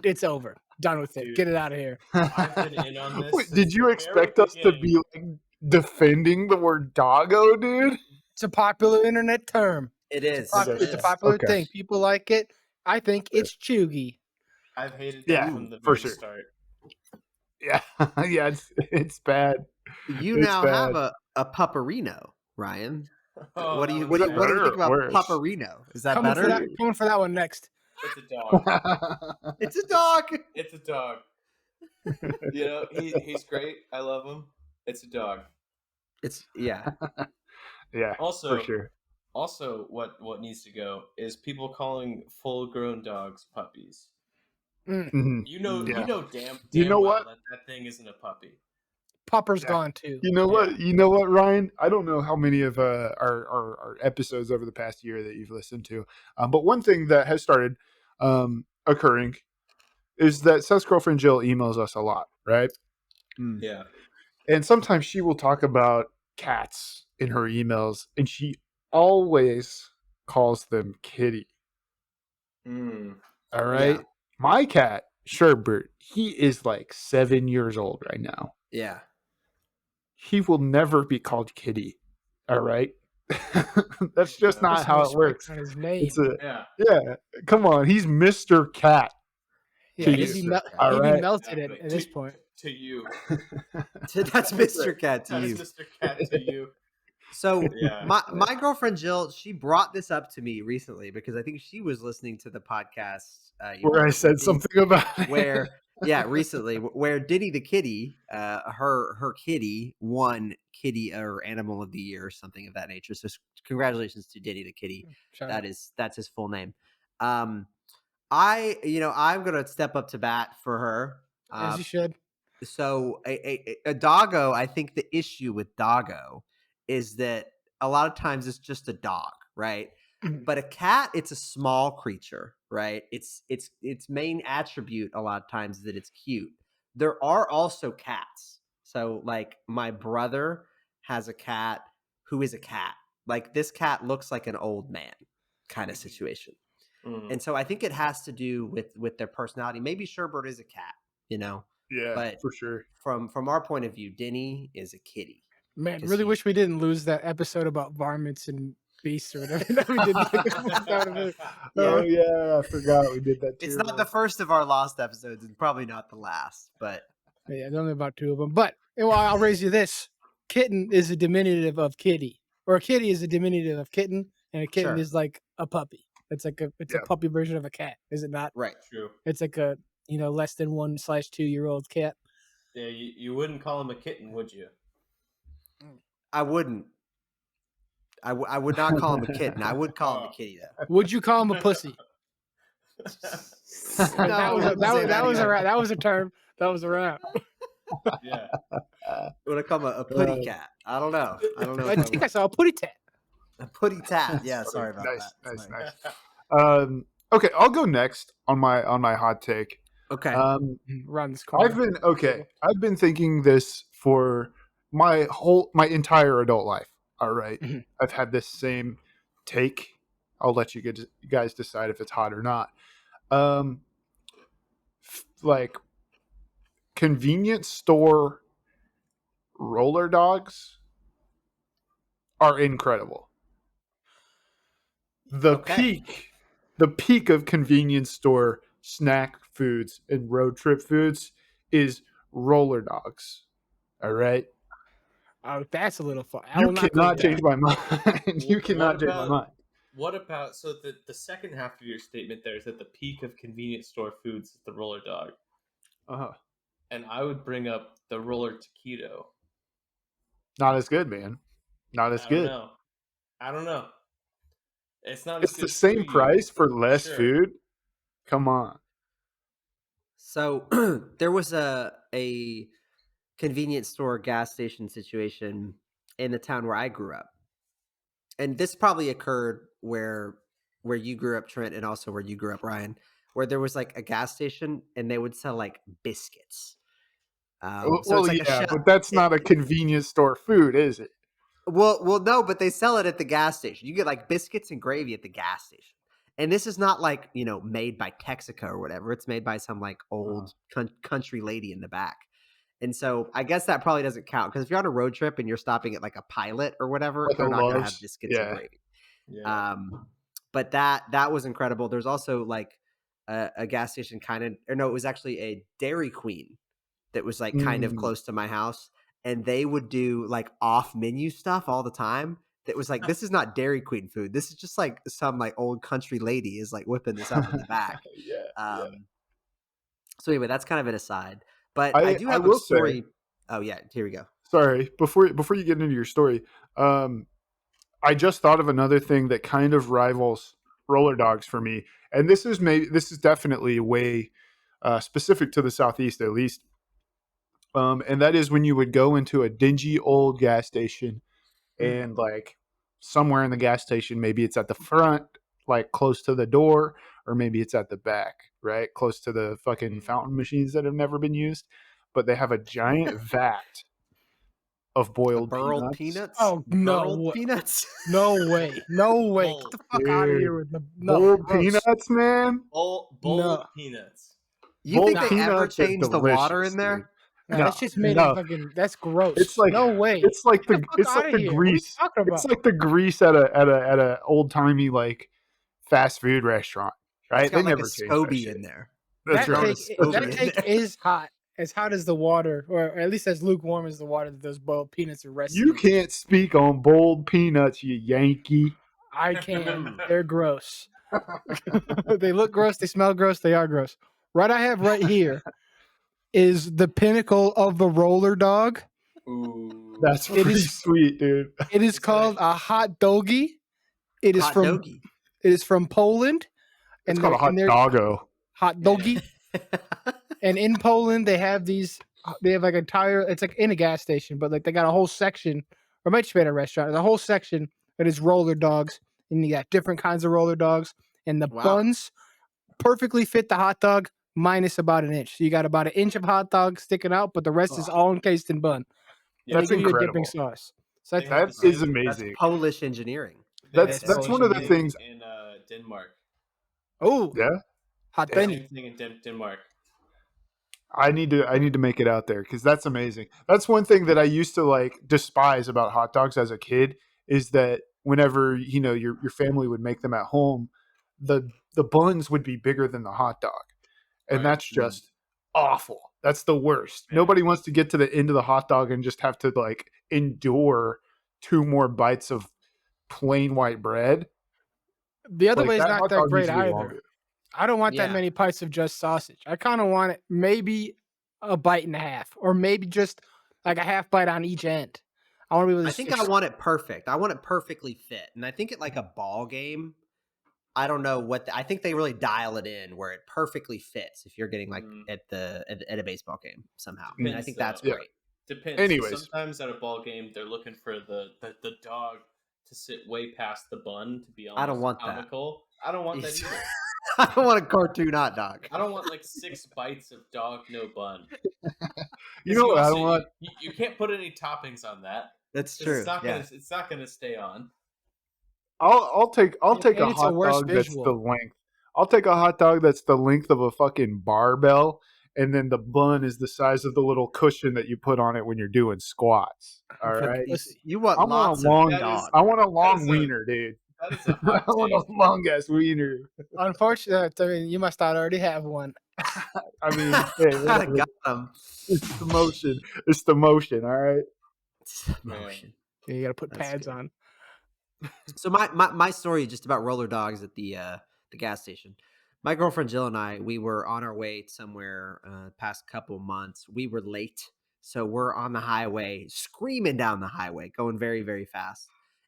It's over. Done with it. Dude. Get it out of here. I've been in on this Wait, since did you the very expect us to beginning. be like defending the word doggo, dude? It's a popular internet term. it is. I guess It's a so. popular Okay. thing. People like it. I think it's chuggy. I've hated Yeah, that from the for very sure. start. Yeah, yeah, it's bad. You It's now bad. have a pupperino, Ryan. Oh, What do that you was what do you, what do you think Better about or worse? pupperino? Is that Coming for better? that. Coming for that one next. It's a dog. It's a dog. It's a dog. You know, he's great. I love him. It's a dog. It's yeah. Yeah, for Also, sure. what needs to go is people calling full-grown dogs puppies. Mhm. You know, Yeah. you know damn You know well what? that thing isn't a puppy. Popper's Yeah. gone too. You know what? Yeah. You know what, Ryan? I don't know how many of our episodes over the past year that you've listened to, but one thing that has started occurring is that Seth's girlfriend Jill emails us a lot, right? Mm. Yeah. And sometimes she will talk about cats in her emails, and she always calls them kitty. Mm. All right. Yeah. My cat, Sherbert, he is like 7 years old right now. Yeah. He will never be called kitty. All right. That's just Yeah. Put not some how it respect works. on his name. It's a Yeah. yeah. Come on, he's Mr. Cat. Yeah, to he'd you. be, Mr. Cat. All he'd be right. melted Exactly. at this point. To you. That's Mr. Cat to That's you. Mr. Cat to you. So Yeah. my girlfriend Jill, she brought this up to me recently because I think she was listening to the podcast Where I said recently, something about it. where recently where Diddy the kitty, her kitty won kitty or animal of the year or something of that nature. So congratulations to Diddy the kitty. Shout out. That's his full name. I'm gonna step up to bat for her. As you should. So a doggo, I think the issue with doggo is that a lot of times it's just a dog, right? Mhm. But a cat, it's a small creature, right? Its main attribute a lot of times is that it's cute. There are also cats. So like my brother has a cat who is a cat. Like this cat looks like an old man kind of situation. Mm. And so I think it has to do with their personality. Maybe Sherbert is a cat, Yeah, but for sure. from our point of view, Denny is a kitty. Man, 'Cause really he's- wish we didn't lose that episode about varmints and beasts or whatever that we did. That would've been- Oh yeah, I forgot we did that too. It's not the first of our lost episodes, and probably not the last. But yeah, there's only about 2 of them. But well, I'll raise you this: kitten is a diminutive of kitty, or a kitty is a diminutive of kitten, and a kitten Sure. is like a puppy. It's like a Yeah. puppy version of a cat, is it not? right, True. It's like a less than 1/2-year-old cat. Yeah, you wouldn't call him a kitten, would you? I wouldn't. I would not call him a kitten. I would call him a Oh. kitty though. Would you call him a pussy? No, I wouldn't say that was either. that was a term. That was around. Yeah. Would I call him a putty cat? I don't know. I don't know. I if think I would. saw a putty tat. A putty tat. Yeah, sorry about nice, that. nice, Sorry. nice. Okay, I'll go next on my hot take. Okay. Around this corner. I've been thinking this for my entire adult life. All right. Mhm. I've had this same take. I'll let you guys decide if it's hot or not. Like convenience store roller dogs are incredible. The Okay. peak of convenience store snack foods and road trip foods is roller dogs. All right. Oh, that's a little far. I You will not go cannot with change that. my mind. You cannot change my mind. What about so the second half of your statement there is that the peak of convenience store foods is the roller dog, Uh-huh. and I would bring up the roller taquito. Not as good, man. Not as I good. don't know. It's not as It's good the to same you. price for less Sure. food. Come on. So there was a convenience store gas station situation in the town where I grew up. And this probably occurred where you grew up, Trent, and also where you grew up, Ryan. where there was like a gas station and they would sell like biscuits. So Well, it's like a yeah, shell. but that's not a convenience store food, is it? Well, no, but they sell it at the gas station. You get like biscuits and gravy at the gas station. And this is not like, made by Texaco or whatever. It's made by some like old country lady in the back. And so I guess that probably doesn't count because if you're on a road trip and you're stopping at like a Pilot or whatever, Like a they're not going to have Love's. biscuits and Yeah. gravy. Yeah. But that was incredible. There's also like a gas station it was actually a Dairy Queen that was like kind of close to my house. And they would do like off menu stuff all the time. That was like, this is not Dairy Queen food. This is just like some like old country lady is like whipping this up in the back. Yeah. So anyway, that's kind of an aside. But I do I have a will story. say, Oh yeah, here we go. sorry, before you get into your story, I just thought of another thing that kind of rivals roller dogs for me, and this is definitely way specific to the Southeast at least. And that is when you would go into a dingy old gas station and like somewhere in the gas station, maybe it's at the front, like close to the door, or maybe it's at the back, right? Close to the fucking fountain machines that have never been used. But they have a giant vat of boiled Burled peanuts. peanuts. Oh no! Burled peanuts. No way! No way! Bold. Get the fuck out of Dude, here with the boiled gross. peanuts, man. Bold No. peanuts. You think Boiled they ever peanuts are changed the water delicious, in there? dude. No, No, that's just made no. of fucking. That's gross. It's like no way. It's like Get the the fuck outta here. What are you grease. talking about? It's like the grease at a old timey like fast food restaurant, right? It's got They like never a change that SCOBY shit. in there. That's that right. take That's that right. take is hot. As hot as the water, or at least as lukewarm as the water that those boiled peanuts are resting. You can't speak on boiled peanuts, you Yankee. I can. They're gross. They look gross. They smell gross. They are gross. What I have right here is the pinnacle of the roller dog. Ooh. That's pretty sweet, dude. It is called a hot doggy. It is Hot from doggy. It is from Poland. It's called a hot doggo. Hot doggy. And in Poland, they have like entire, it's like in a gas station, but like they got a whole section, or might just be at a restaurant, there's a whole section that is roller dogs. And you got different kinds of roller dogs. And the buns perfectly fit the hot dog minus about an inch. So you got about an inch of hot dog sticking out, but the rest is all encased in bun. And That's they give you a incredible. dipping sauce. So That is amazing. That's Polish engineering. That's one of the things in Denmark. Oh yeah, hot Same thing thing in Denmark. I need to make it out there because that's amazing. That's one thing that I used to like despise about hot dogs as a kid is that whenever your family would make them at home, the buns would be bigger than the hot dog, and that's just awful. That's the worst. Yeah. Nobody wants to get to the end of the hot dog and just have to like endure 2 more bites of plain white bread. The other way is not that great either. Longer. I don't want that many bites of just sausage. I kind of want it maybe a bite and a half, or maybe just like a half bite on each end. I want to be able to. I want it perfect. I want it perfectly fit, and I think at like a ball game, I don't know I think they really dial it in where it perfectly fits. If you're getting like at a baseball game somehow, and I think that's great. Depends. Anyways, sometimes at a ball game, they're looking for the dog to sit way past the bun to be almost I don't want comical. I don't want that either. I don't want a cartoon hot dog. I don't want like 6 bites of dog no bun. You know what I don't want? You can't put any toppings on that. That's true. It's not gonna stay on. I'll take a hot dog that's the length. I'll take a hot dog that's the length of a fucking barbell, and then the bun is the size of the little cushion that you put on it when you're doing squats. All right. You want I want a long dog. I want a long wiener, dude. That is a hot I want a long ass wiener. Unfortunately, I mean, you must already have one. I mean, hey, I got them. It's the motion. It's the motion. All right. Motion. Yeah, you got to put pads on. So my story just about roller dogs at the gas station. My girlfriend Jill and I, we were on our way somewhere past couple months. We were late, so we're on the highway, screaming down the highway, going very, very fast.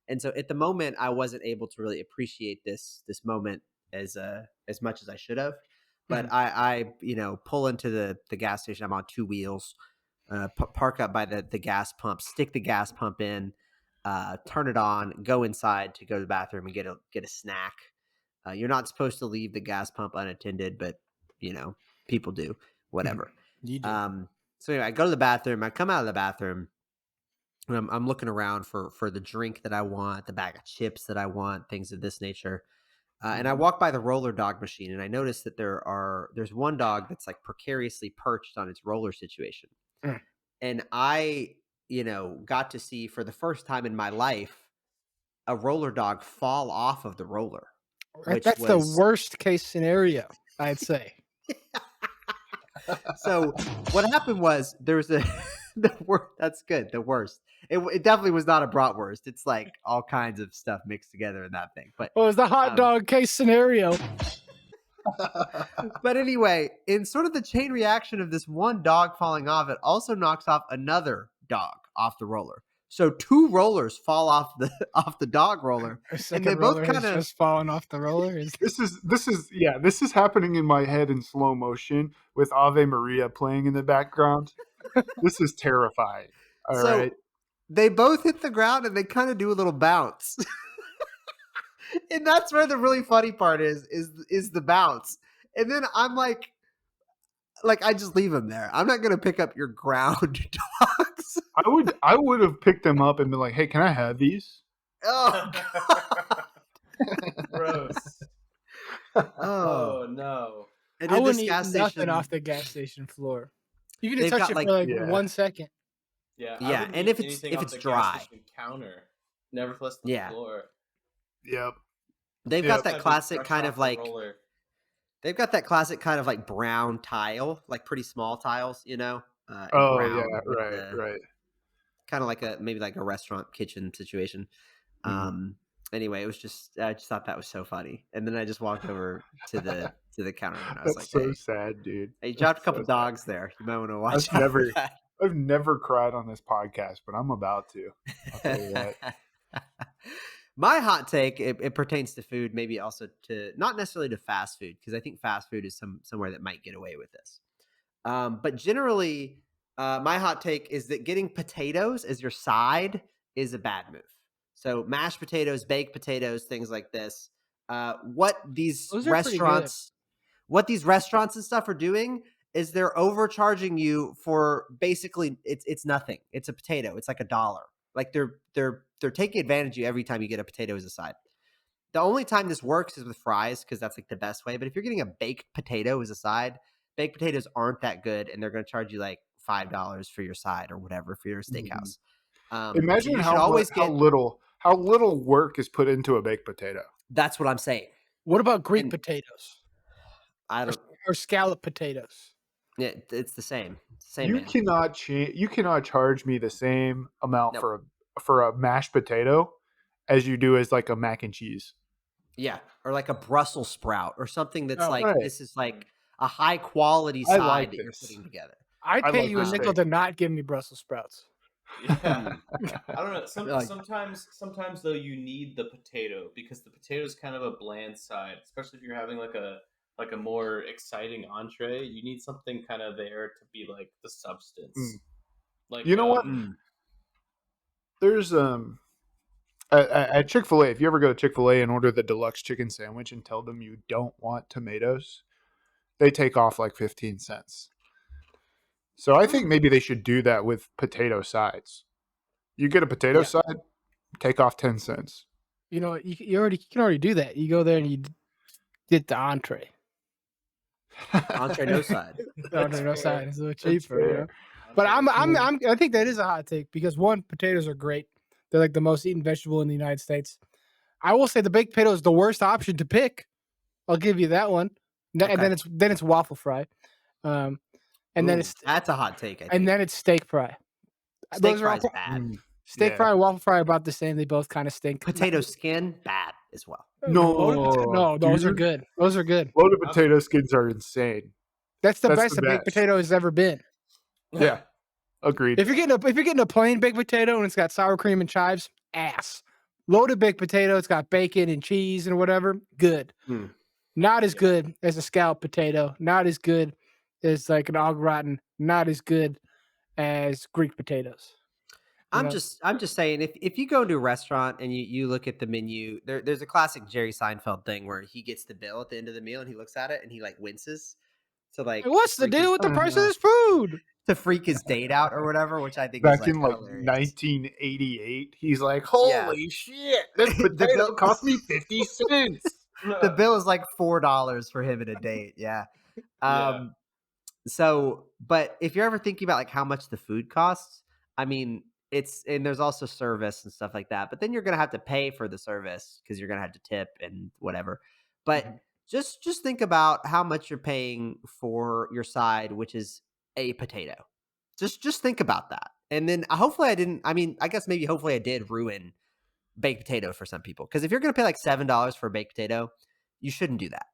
And so at the moment, I wasn't able to really appreciate this moment as much as I should have. But I pull into the gas station. I'm on 2 wheels, park up by the gas pump, stick the gas pump in, turn it on, go inside to go to the bathroom and get a snack. You're not supposed to leave the gas pump unattended, but people do. Whatever. You do. So anyway, I go to the bathroom. I come out of the bathroom. And I'm looking around for the drink that I want, the bag of chips that I want, things of this nature. And I walk by the roller dog machine, and I notice that there's one dog that's like precariously perched on its roller situation. Mm. And I, got to see for the first time in my life a roller dog fall off of the roller. That's the worst case scenario, I'd say. So what happened was there was that's good. The worst. It definitely was not a bratwurst. It's like all kinds of stuff mixed together in that thing. But What was the hot dog case scenario? But anyway, in sort of the chain reaction of this one dog falling off, it also knocks off another dog off the roller. So 2 rollers fall off the dog roller, and they both kind of just falling off the roller. This is happening in my head in slow motion with Ave Maria playing in the background. This is terrifying. All right. They both hit the ground and they kind of do a little bounce. And that's where the really funny part is the bounce. And then I'm like I just leave them there. I'm not going to pick up your ground dogs. I would have picked them up and been like, "Hey, can I have these?" Oh, Gross. oh no. And I wouldn't eat nothing off the gas station floor. You can touch it for 1 second. Yeah. Yeah, and if it's dry, counter, never less than the floor. Yep. They've got that classic kind of like. They've got that classic kind of like brown tile, like pretty small tiles, Right. Kind of like maybe like a restaurant kitchen situation. Anyway, it was just I just thought that was so funny, and then I just walked over to the counter and I was That's like, so sad, dude. Hey, you dropped a couple dogs there. You might want to watch I've out for that. I've never cried on this podcast, but I'm about to. I'll tell you that. My hot take, it pertains to food, maybe also to not necessarily to fast food, because I think fast food is somewhere that might get away with this. But generally, my hot take is that getting potatoes as your side is a bad move. So mashed potatoes, baked potatoes, things like this. What these restaurants and stuff are doing is they're overcharging you for basically it's nothing. It's a potato. It's like $1. Like they're taking advantage of you every time you get a potato as a side. The only time this works is with fries because that's like the best way. But if you're getting a baked potato as a side, baked potatoes aren't that good, and they're going to charge you like $5 for your side or whatever for your steakhouse. Imagine how little work is put into a baked potato. That's what I'm saying. What about Greek potatoes? Or scallop potatoes. Yeah, it's the same. You cannot charge me the same amount for a mashed potato as you do as like a mac and cheese. Yeah, or like a Brussels sprout or something that's this is like a high quality side that you're putting together. I'd pay you a nickel to not give me Brussels sprouts. Yeah. I don't know. Sometimes though you need the potato because the potato is kind of a bland side, especially if you're having like a more exciting entree. You need something kind of there to be like the substance. Like you know what? There's at Chick-fil-A, if you ever go to Chick-fil-A and order the deluxe chicken sandwich and tell them you don't want tomatoes, they take off like 15 cents. So I think maybe they should do that with potato sides. You get a potato side, take off 10 cents. You know, you can already do that. You go there and you get the entree. Entree no side. Entree no side is a little cheaper, you know? But I think that is a hot take because one, potatoes are great. They're like the most eaten vegetable in the United States. I will say the baked potato is the worst option to pick. I'll give you that one. Okay. And then it's waffle fry. And then that's a hot take. And then it's steak fry. Steak fry is bad. Steak fry and waffle fry are about the same. They both kind of stink. Potato skin, bad as well. No, those are good. Those are good. Loaded potato skins are insane. That's the best a baked potato has ever been. Yeah, agreed. If you're getting a plain baked potato and it's got sour cream and chives, ass. Loaded baked potato, it's got bacon and cheese and whatever, good. Not as good as a scallop potato. Not as good as like an au gratin. Not as good as Greek potatoes. I'm just saying if you go to a restaurant and you look at the menu, there's a classic Jerry Seinfeld thing where he gets the bill at the end of the meal and he looks at it and he like winces to Like, what's the deal with the price of this food? to freak his date out or whatever, which I think is Back like in like hilarious. 1988, he's like, "Holy shit, this potato bill- cost me 50 cents." The bill is like $4 for him and a date. Yeah. Yeah. So, but if you're ever thinking about like how much the food costs, I mean, and there's also service and stuff like that. But then you're gonna have to pay for the service because you're gonna have to tip and whatever. But just think about how much you're paying for your side, which is a potato. Just think about that. And then hopefully I didn't. I mean, I guess maybe hopefully I did ruin baked potato for some people, because if you're gonna pay like $7 for a baked potato, you shouldn't do that.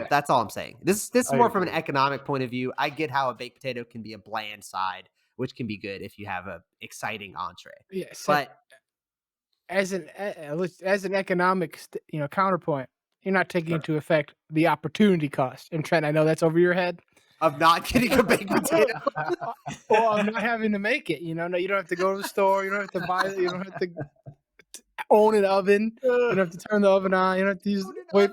That's all I'm saying. This is I more from an agree. economic point of view. I get how a baked potato can be a bland side, which can be good if you have a exciting entree. Yeah, But as an economic counterpoint, you're not taking into effect the opportunity cost. And Trent, I know that's over your head. of not getting a baked potato, Or of not having to make it. No, you don't have to go to the store. You don't have to buy it. You don't have to own an oven. You don't have to turn the oven on. You don't have to wait.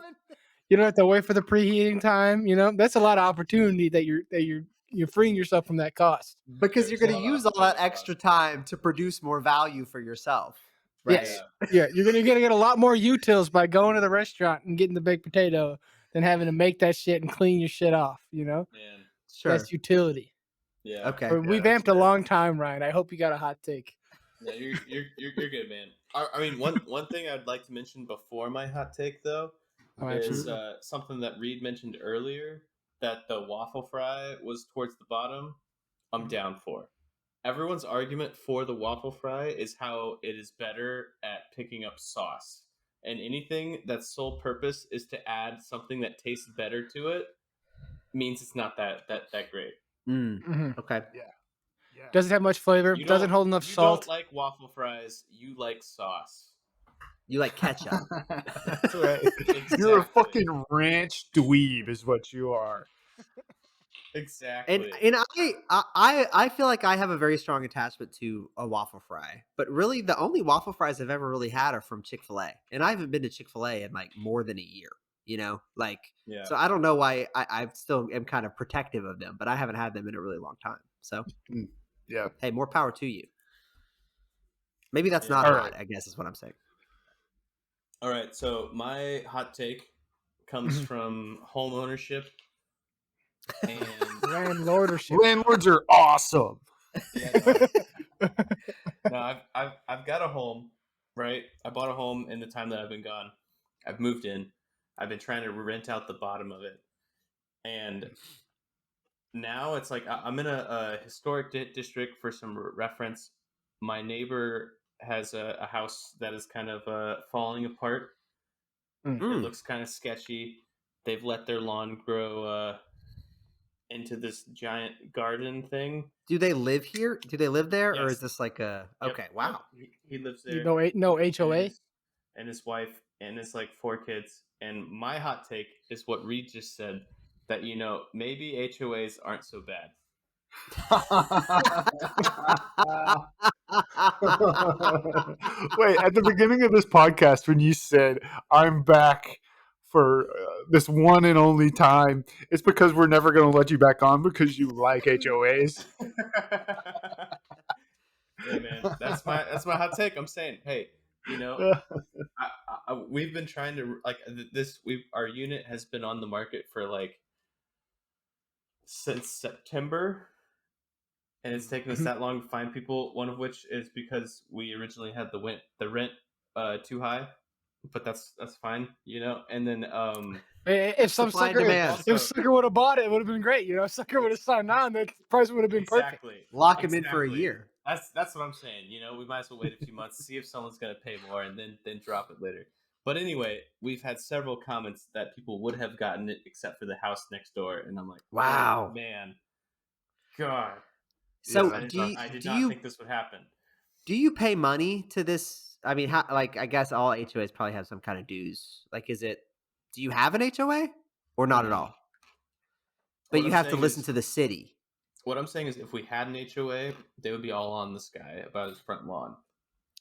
You don't have to wait for the preheating time. That's a lot of opportunity that you're freeing yourself from that cost. because you're going to use all that extra time to produce more value for yourself. Right? Yes. Yeah, you're gonna get a lot more utils by going to the restaurant and getting the baked potato than having to make that shit and clean your shit off. Man. Sure. That's utility. Yeah. Okay. We vamped a long time, Ryan. I hope you got a hot take. Yeah, you're good, man. I mean, one thing I'd like to mention before my hot take, though, is something that Reed mentioned earlier, that the waffle fry was towards the bottom. I'm down for. Everyone's argument for the waffle fry is how it is better at picking up sauce. And anything that's sole purpose is to add something that tastes better to it means it's not that great. Okay. Yeah. Doesn't have much flavor. Doesn't hold enough salt. You don't like waffle fries. You like sauce. You like ketchup. That's right. Exactly. You're a fucking ranch dweeb, is what you are. Exactly. And I feel like I have a very strong attachment to a waffle fry, but really the only waffle fries I've ever really had are from Chick-fil-A, and I haven't been to Chick-fil-A in like more than a year. So I don't know why I still am kind of protective of them, but I haven't had them in a really long time. So Yeah. hey, more power to you. Maybe that's not All hot, right. I guess is what I'm saying. All right, so my hot take comes from home ownership and Landlordship. Landlords are awesome. no, I've got a home, right? I bought a home in the time that I've been gone. I've moved in. I've been trying to rent out the bottom of it, and now it's like I'm in a historic district. For some reference, my neighbor has a house that is kind of falling apart. It looks kind of sketchy. They've let their lawn grow into this giant garden thing. Do they live here? Do they live there, or Yes. is this like a? Yep, Okay, wow. yep, he lives there. No HOA. And his wife and his like 4 kids. And my hot take is what Reed just said, that maybe HOAs aren't so bad. Wait, at the beginning of this podcast, when you said, "I'm back for this one and only time," it's because we're never going to let you back on because you like HOAs. Hey man, that's my hot take. I'm saying, hey, we've been trying to like this. Our unit has been on the market for like since September, and it's taken us that long to find people. One of which is because we originally had the rent too high, but that's fine, And then if some Supply and sucker demand. if sucker would have bought it, it would have been great. Sucker would have signed on, the price would have been perfect. Lock him in for a year. That's what I'm saying. We might as well wait a few months, see if someone's going to pay more, and then drop it later. But anyway, we've had several comments that people would have gotten it except for the house next door, and I'm like, wow, oh, man, God. So I did not think this would happen. Do you pay money to this? I mean, I guess all HOAs probably have some kind of dues. Do you have an HOA or not at all? But you have to listen to the city. What I'm saying is, if we had an HOA, they would be all on this guy about his front lawn.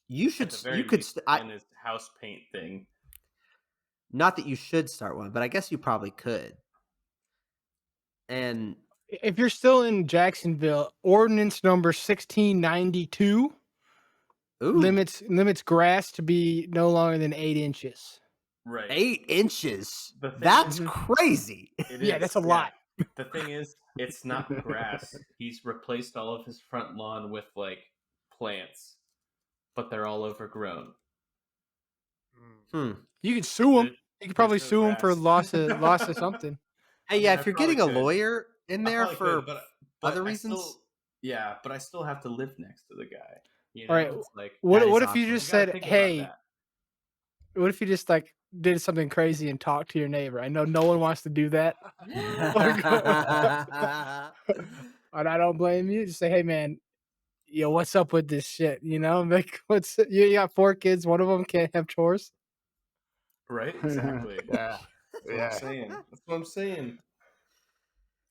You At should. the very You could. least, and his house paint thing. Not that you should start one, but I guess you probably could. And if you're still in Jacksonville, ordinance number 1692 limits grass to be no longer than 8 inches. Right. 8 inches. The thing That's is- crazy. Yeah, that's a lot. The thing is, it's not grass. He's replaced all of his front lawn with like plants, but they're all overgrown. You could sue him. There- You could probably there's no sue him for grass. loss of something. Hey, yeah, I if you're probably getting a could. lawyer in I there probably for could, but other I reasons, still- yeah, but I still have to live next to the guy. You know, All right, it's like What That is if you awkward. just you gotta said, think about "Hey"? that. What if you just like did something crazy and talked to your neighbor? I know no one wants to do that, and I don't blame you. Just say, "Hey, man, yo, what's up with this shit?" You know, like, you got 4 kids, one of them can't have chores. Right? Exactly. Yeah. That's what I'm saying. That's what I'm saying.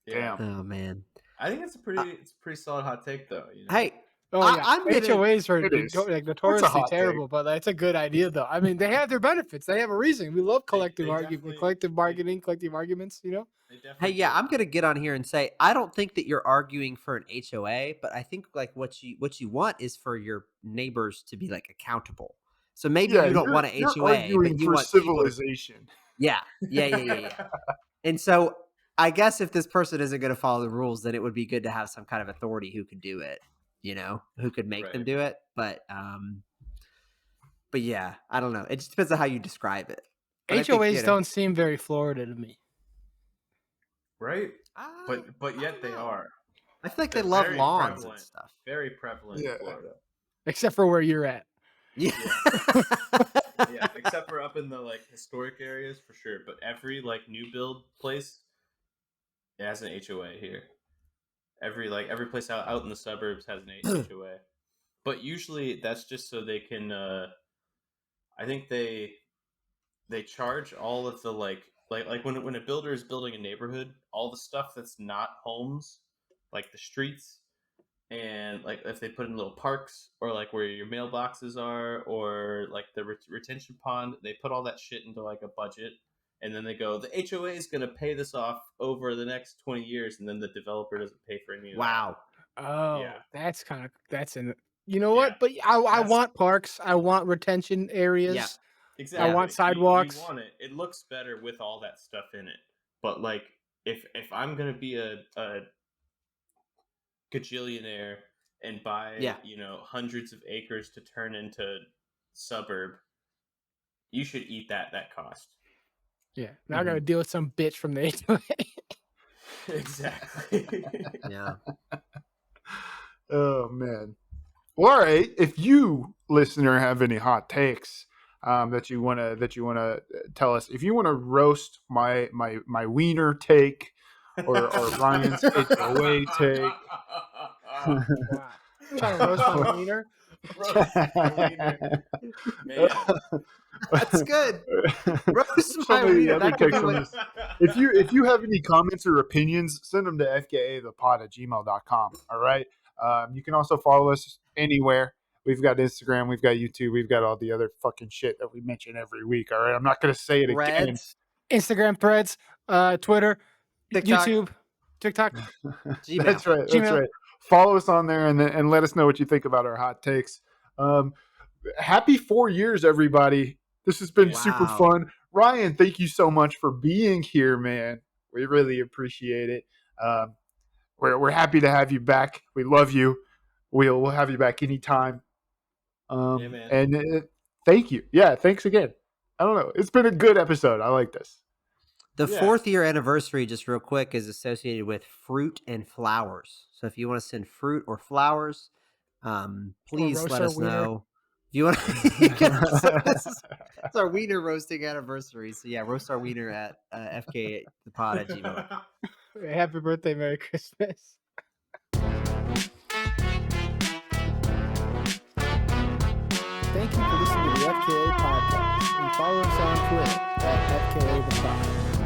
Yeah. Damn. Oh man. I think it's a pretty solid hot take though. You know? Hey, Oh yeah, I'm gonna- HOAs are It is. like It's a notoriously hot take. terrible, but it's a good idea though. I mean, they have their benefits. They have a reason. We love collective definitely- collective bargaining, collective arguments. You know. They definitely hey, yeah, do. I'm gonna get on here and say I don't think that you're arguing for an HOA, but I think like what you want is for your neighbors to be like accountable. So maybe you don't want an you're HOA, arguing but you for want people to- civilization. Yeah. And so I guess if this person isn't going to follow the rules, then it would be good to have some kind of authority who could do it, who could make them Right. do it. But yeah, I don't know. It just depends on how you describe it. But I think, HOAs don't seem very Florida to me. Right? I But yet don't they know. are I feel like they They're love very lawns and prevalent. stuff. very prevalent Yeah. in Florida. Except for where you're at. Yeah. Yeah, except for up in the like historic areas for sure. But every like new build place has an HOA here. Every place out in the suburbs has an HOA. But usually that's just so they can I think they charge all of the like when a builder is building a neighborhood, all the stuff that's not homes, like the streets, and like if they put in little parks or like where your mailboxes are or like the retention pond, they put all that shit into like a budget, and then they go, the HOA is going to pay this off over the next 20 years, and then the developer doesn't pay for any of that. Wow. Oh, Yeah. that's an. You know what? Yeah. But I That's- want parks. I want retention areas. Yeah. Exactly. I want sidewalks. You want it. It looks better with all that stuff in it. But like, if I'm gonna be a gajillionaire and buy hundreds of acres to turn into suburb, you should eat that cost. Yeah. Now I got to deal with some bitch from the HOA. Exactly. Yeah. Oh man. Well, all right. If you listener have any hot takes that you wanna tell us, if you want to roast my wiener take or Ryan's HOA take. Wow. Trying to roast my wiener. Roast my wiener. Man. That's good. Roast my Somebody wiener. other That could takes be on like- this. If you have any comments or opinions, send them to fkathepod@gmail.com. All right. You can also follow us anywhere. We've got Instagram, we've got YouTube, we've got all the other fucking shit that we mention every week. All right. I'm not going to say it again. Reds, Instagram, Threads, Twitter, TikTok, YouTube, TikTok. Gmail. That's right. That's Gmail. right. Follow us on there and let us know what you think about our hot takes. Happy 4 years, everybody. This has been super Wow. fun. Ryan, thank you so much for being here, man. We really appreciate it. We're happy to have you back. We love you. We'll have you back anytime. Yeah, man. And thank you. Yeah, thanks again. I don't know. It's been a good episode. I like this. The Yeah. 4th year anniversary, just real quick, is associated with fruit and flowers. So if you want to send fruit or flowers, please roast let our us wiener. know. If you want, it's our wiener roasting anniversary. So yeah, roast our wiener at FK4nniversy@gmail.com. Happy birthday, Merry Christmas. Thank you for listening to the FKA podcast and follow us on Twitter at FKA the Pod.